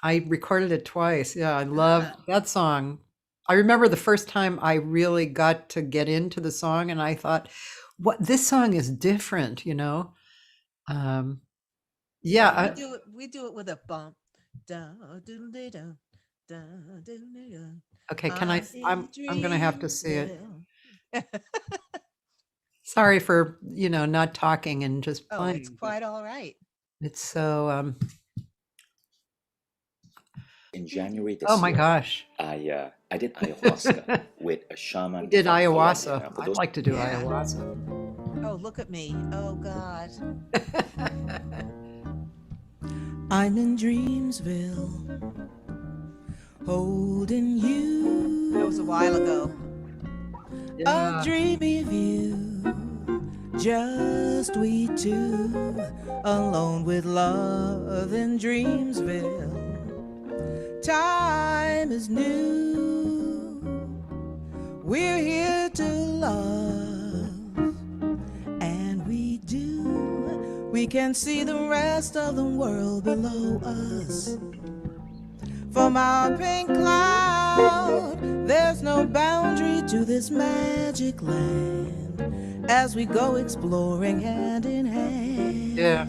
I recorded it twice. Yeah, I love that song. I remember the first time I really got to get into the song and I thought, this song is different, you know? Yeah. We do it with a bump. Okay, I'm going to have to see it. Sorry for, not talking and just playing. It's quite all right. It's so in January this oh my year, gosh. I did ayahuasca with a shaman. You did from ayahuasca. Colombia. I'd like to do ayahuasca. Oh, look at me. Oh God. I'm in Dreamsville, holding you. That was a while ago. A dreamy view, just we two, alone with love in Dreamsville. Time is new, we're here to love, and we can see the rest of the world below us. from our pink cloud. There's no boundary to this magic land as we go exploring hand in hand. Yeah.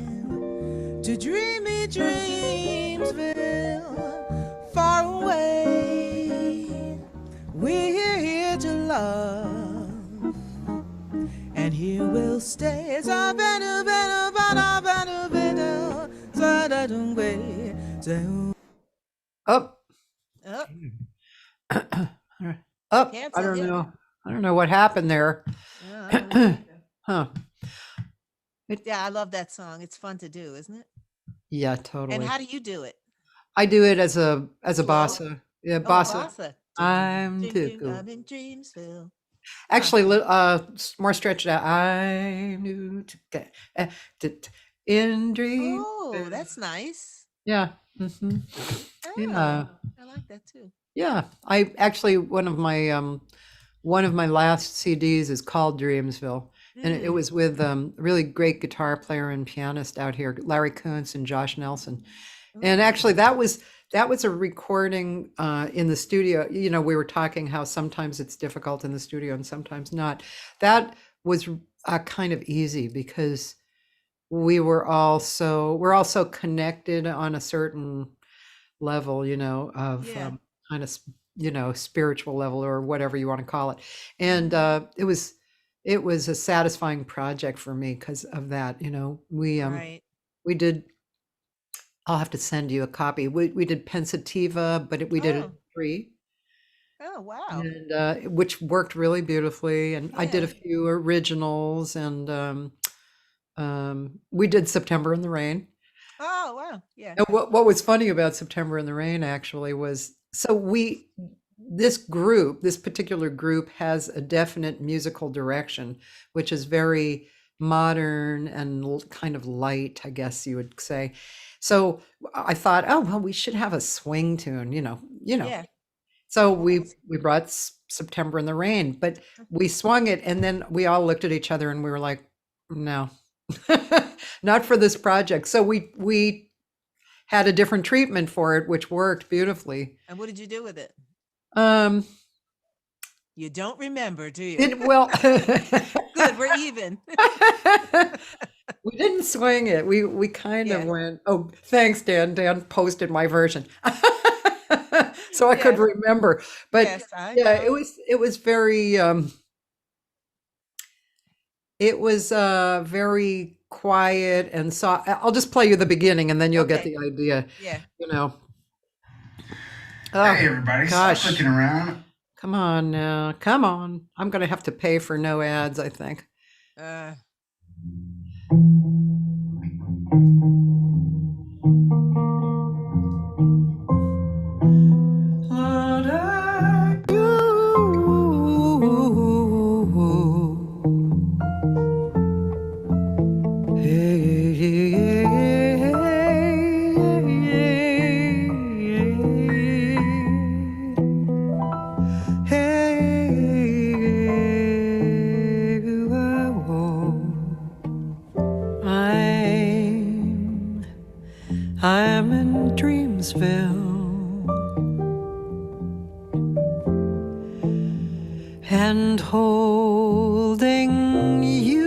To dreamy Dreamsville, far away. We're here to love, and here we'll stay. Up. Oh, Up. Cancel, I don't yeah. know. I don't know what happened there. yeah, I don't know. Huh. Yeah, I love that song. It's fun to do, isn't it? Yeah, And totally. how do you do it? I do it as a Slow? bossa. Yeah, Oh, bossa. bossa. I'm Ding, too ding, cool. I'm in Dreamsville. Actually, more stretched out. I knew to get in dream. Oh, that's nice. Yeah. hmm Yeah. Oh, I like that too. Yeah. I actually one of my last CDs is called Dreamsville, and it Mm. was with a really great guitar player and pianist out here, Larry Kuntz and Josh Nelson. And Ooh. actually, that was a recording in the studio. You know, we were talking how sometimes it's difficult in the studio and sometimes not. That was kind of easy because we're all so connected on a certain level, you know, of Yeah. kind of spiritual level or whatever you want to call it. And it was a satisfying project for me because of that. You know, Right. we did. I'll have to send you a copy. We did Pensativa, but we did it Oh. 3, Oh, wow. and which worked really beautifully. And I did a Yeah. few originals, and we did September in the Rain. Oh, wow. Yeah. And what was funny about September in the Rain actually was this particular group has a definite musical direction, which is very modern and kind of light, I guess you would say. So I thought, oh well, we should have a swing tune, you know. Yeah. So Well, we that's brought September in the Rain, but we swung it, and then we all looked at each other and we were like, no, not for this project. So we had a different treatment for it, which worked beautifully. And what did you do with it? Um, You don't remember, do you? well, Good, we're even. we didn't swing it. We kind of Yeah. went, oh, thanks, Dan. Dan posted my version. So I could Yes. remember. But Yes, I yeah, know. it was very very quiet and soft. I'll just play you the beginning and then you'll get Okay. the idea, Yeah. you know. Hey Oh, everybody, gosh. stop looking around. Come on now. Come on. I'm going to have to pay for no ads, I think. Uh, I'm in Dreamsville, and holding you,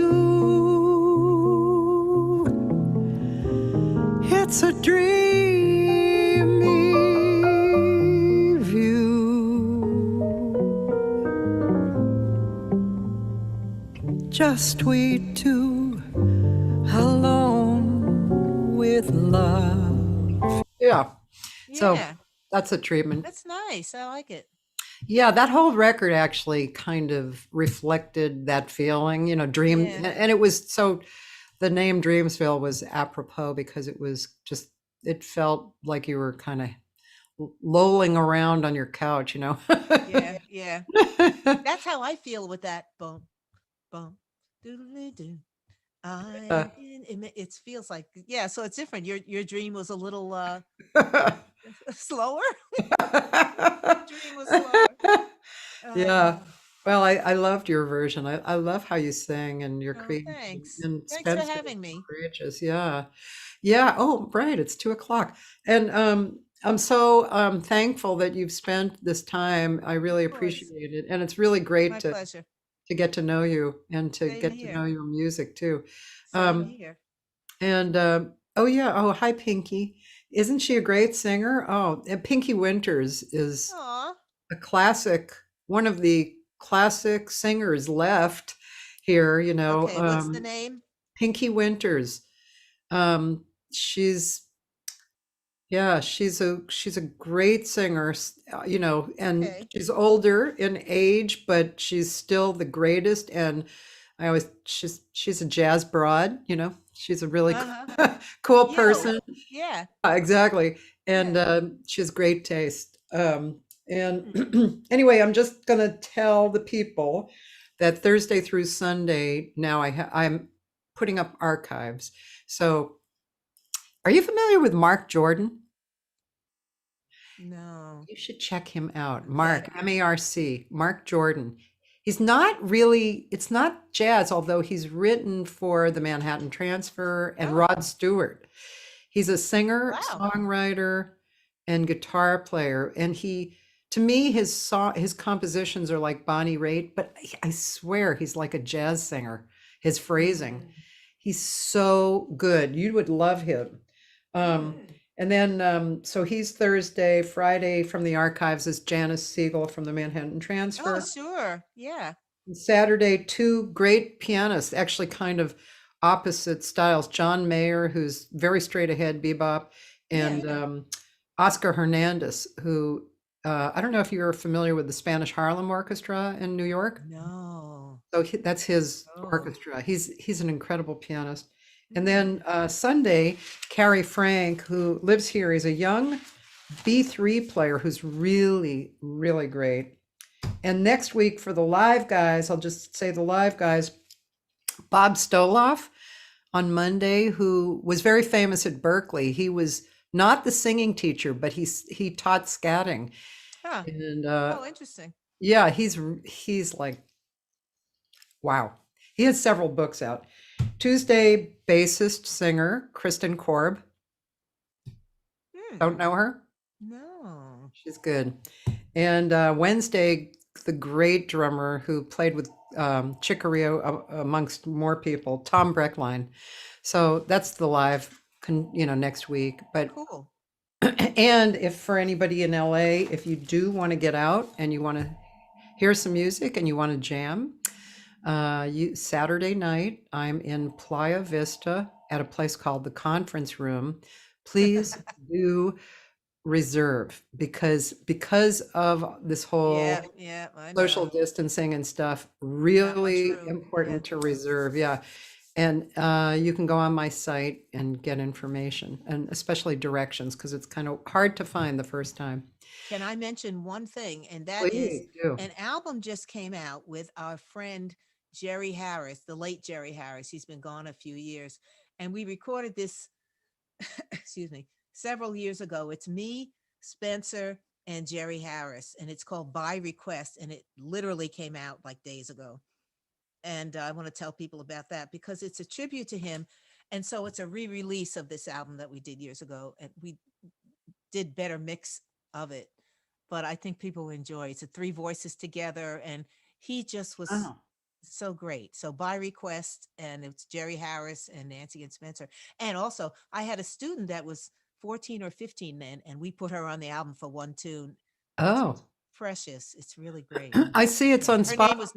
it's a dreamy view, just we two alone with love. Yeah. So yeah. that's a treatment. That's nice. I like it. Yeah, that whole record actually kind of reflected that feeling, you know, dream. Yeah. And it was so the name Dreamsville was apropos because it was just, it felt like you were kind of lolling around on your couch, you know. Yeah. Yeah. That's how I feel with that. Boom, boom, doodly-doo. It feels like, yeah, so it's different. Your dream was a little slower. Dream was slower. Yeah. Well, I loved your version. I love how you sang and your Oh, creative thanks. and Thanks for Spencer having me. courageous. Yeah. Yeah. Oh, right. It's 2:00. And I'm so thankful that you've spent this time. I really Of course. appreciate it. And it's really great My to pleasure. get to know you and to Same get to know here. your music too. Same Um, here. and oh yeah, oh hi Pinkie. Isn't she a great singer? Oh, and Pinkie Winters is Aw. a classic, one of the classic singers left here, you know. Okay, what's the name? Pinkie Winters. She's yeah, she's a great singer, you know, and Okay. she's older in age, but she's still the greatest. And I always she's a jazz broad, you know. She's a really Uh-huh. cool Yeah. person. Yeah. Exactly. And Yeah. she has great taste. And anyway, I'm just gonna tell the people that Thursday through Sunday now I'm putting up archives. So, are you familiar with Mark Jordan? No. You should check him out. Okay. Mark, M-A-R-C, Mark Jordan. He's not really, it's not jazz, although he's written for the Manhattan Transfer and Oh. Rod Stewart. He's a singer, Wow. songwriter, and guitar player. And to me, his compositions are like Bonnie Raitt, but I swear he's like a jazz singer. His phrasing, he's so good. You would love him. And then, so he's Thursday. Friday from the archives is Janice Siegel from the Manhattan Transfer. Oh, sure. Yeah. Saturday, two great pianists, actually kind of opposite styles. John Mayer, who's very straight ahead bebop, and Oscar Hernandez, who I don't know if you're familiar with the Spanish Harlem Orchestra in New York. No. So that's his Oh. orchestra. He's an incredible pianist. And then Sunday, Carrie Frank, who lives here, is a young B3 player who's really, really great. And next week for the live guys, I'll just say the live guys, Bob Stoloff on Monday, who was very famous at Berkeley. He was not the singing teacher, but he taught scatting. Huh. And Oh, interesting. yeah, he's like, wow. He has several books out. Tuesday, bassist, singer, Kristen Korb. Don't know her? No. She's good. And Wednesday, the great drummer who played with Chick Corea amongst more people, Tom Breckline. So that's the live, next week. But Cool. and if for anybody in LA, if you do want to get out and you want to hear some music and you want to jam, Saturday night, I'm in Playa Vista at a place called the Conference Room. Please do reserve because of this whole Yeah, I social know. distancing and stuff, really room. important to reserve. Yeah. And you can go on my site and get information and especially directions because it's kind of hard to find the first time. Can I mention one thing? And that is Please do. an album just came out with our friend Jerry Harris, the late Jerry Harris. He's been gone a few years. And we recorded this, excuse me, several years ago. It's me, Spencer, and Jerry Harris. And it's called By Request. And it literally came out like days ago. And I want to tell people about that because it's a tribute to him. And so it's a re-release of this album that we did years ago. And we did better mix of it. But I think people will enjoy it. It's 3 voices together. And he just was Oh. so great. So By Request, and it's Jerry Harris and Nancy and Spencer. And also I had a student that was 14 or 15 then, and we put her on the album for one tune. Oh, Precious. It's really great. I see it's on Her Spotify. name was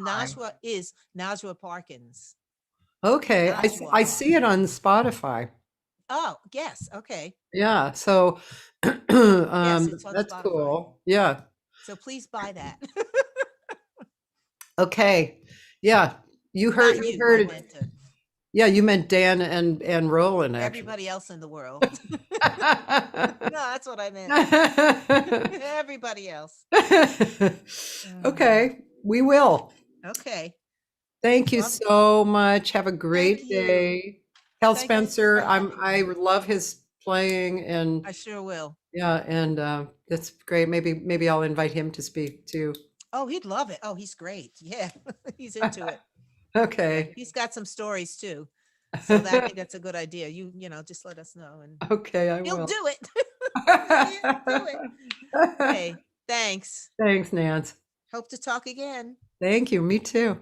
Najwa Parkins. Okay, I Najwa. see it on Spotify. Oh, yes. Okay. Yeah, so it's on that's Spotify. cool. Yeah. So please buy that. Okay. Yeah, you Not heard you, you I heard. meant to Yeah, you meant Dan and Roland actually. everybody else in the world. No, that's what I meant. Everybody else. Okay, we will. Okay. Thank you Well, so much. Have a great thank you. day. Tell Thank you Spencer for I having me. love his playing and I sure will. yeah, and that's great. Maybe I'll invite him to speak too. Oh, he'd love it. Oh, he's great. Yeah, he's into it. Okay. He's got some stories too. So I think that's a good idea. You know, just let us know and Okay, I he'll will. do it. Yeah, do it. Hey, thanks. Thanks, Nance. Hope to talk again. Thank you. Me too.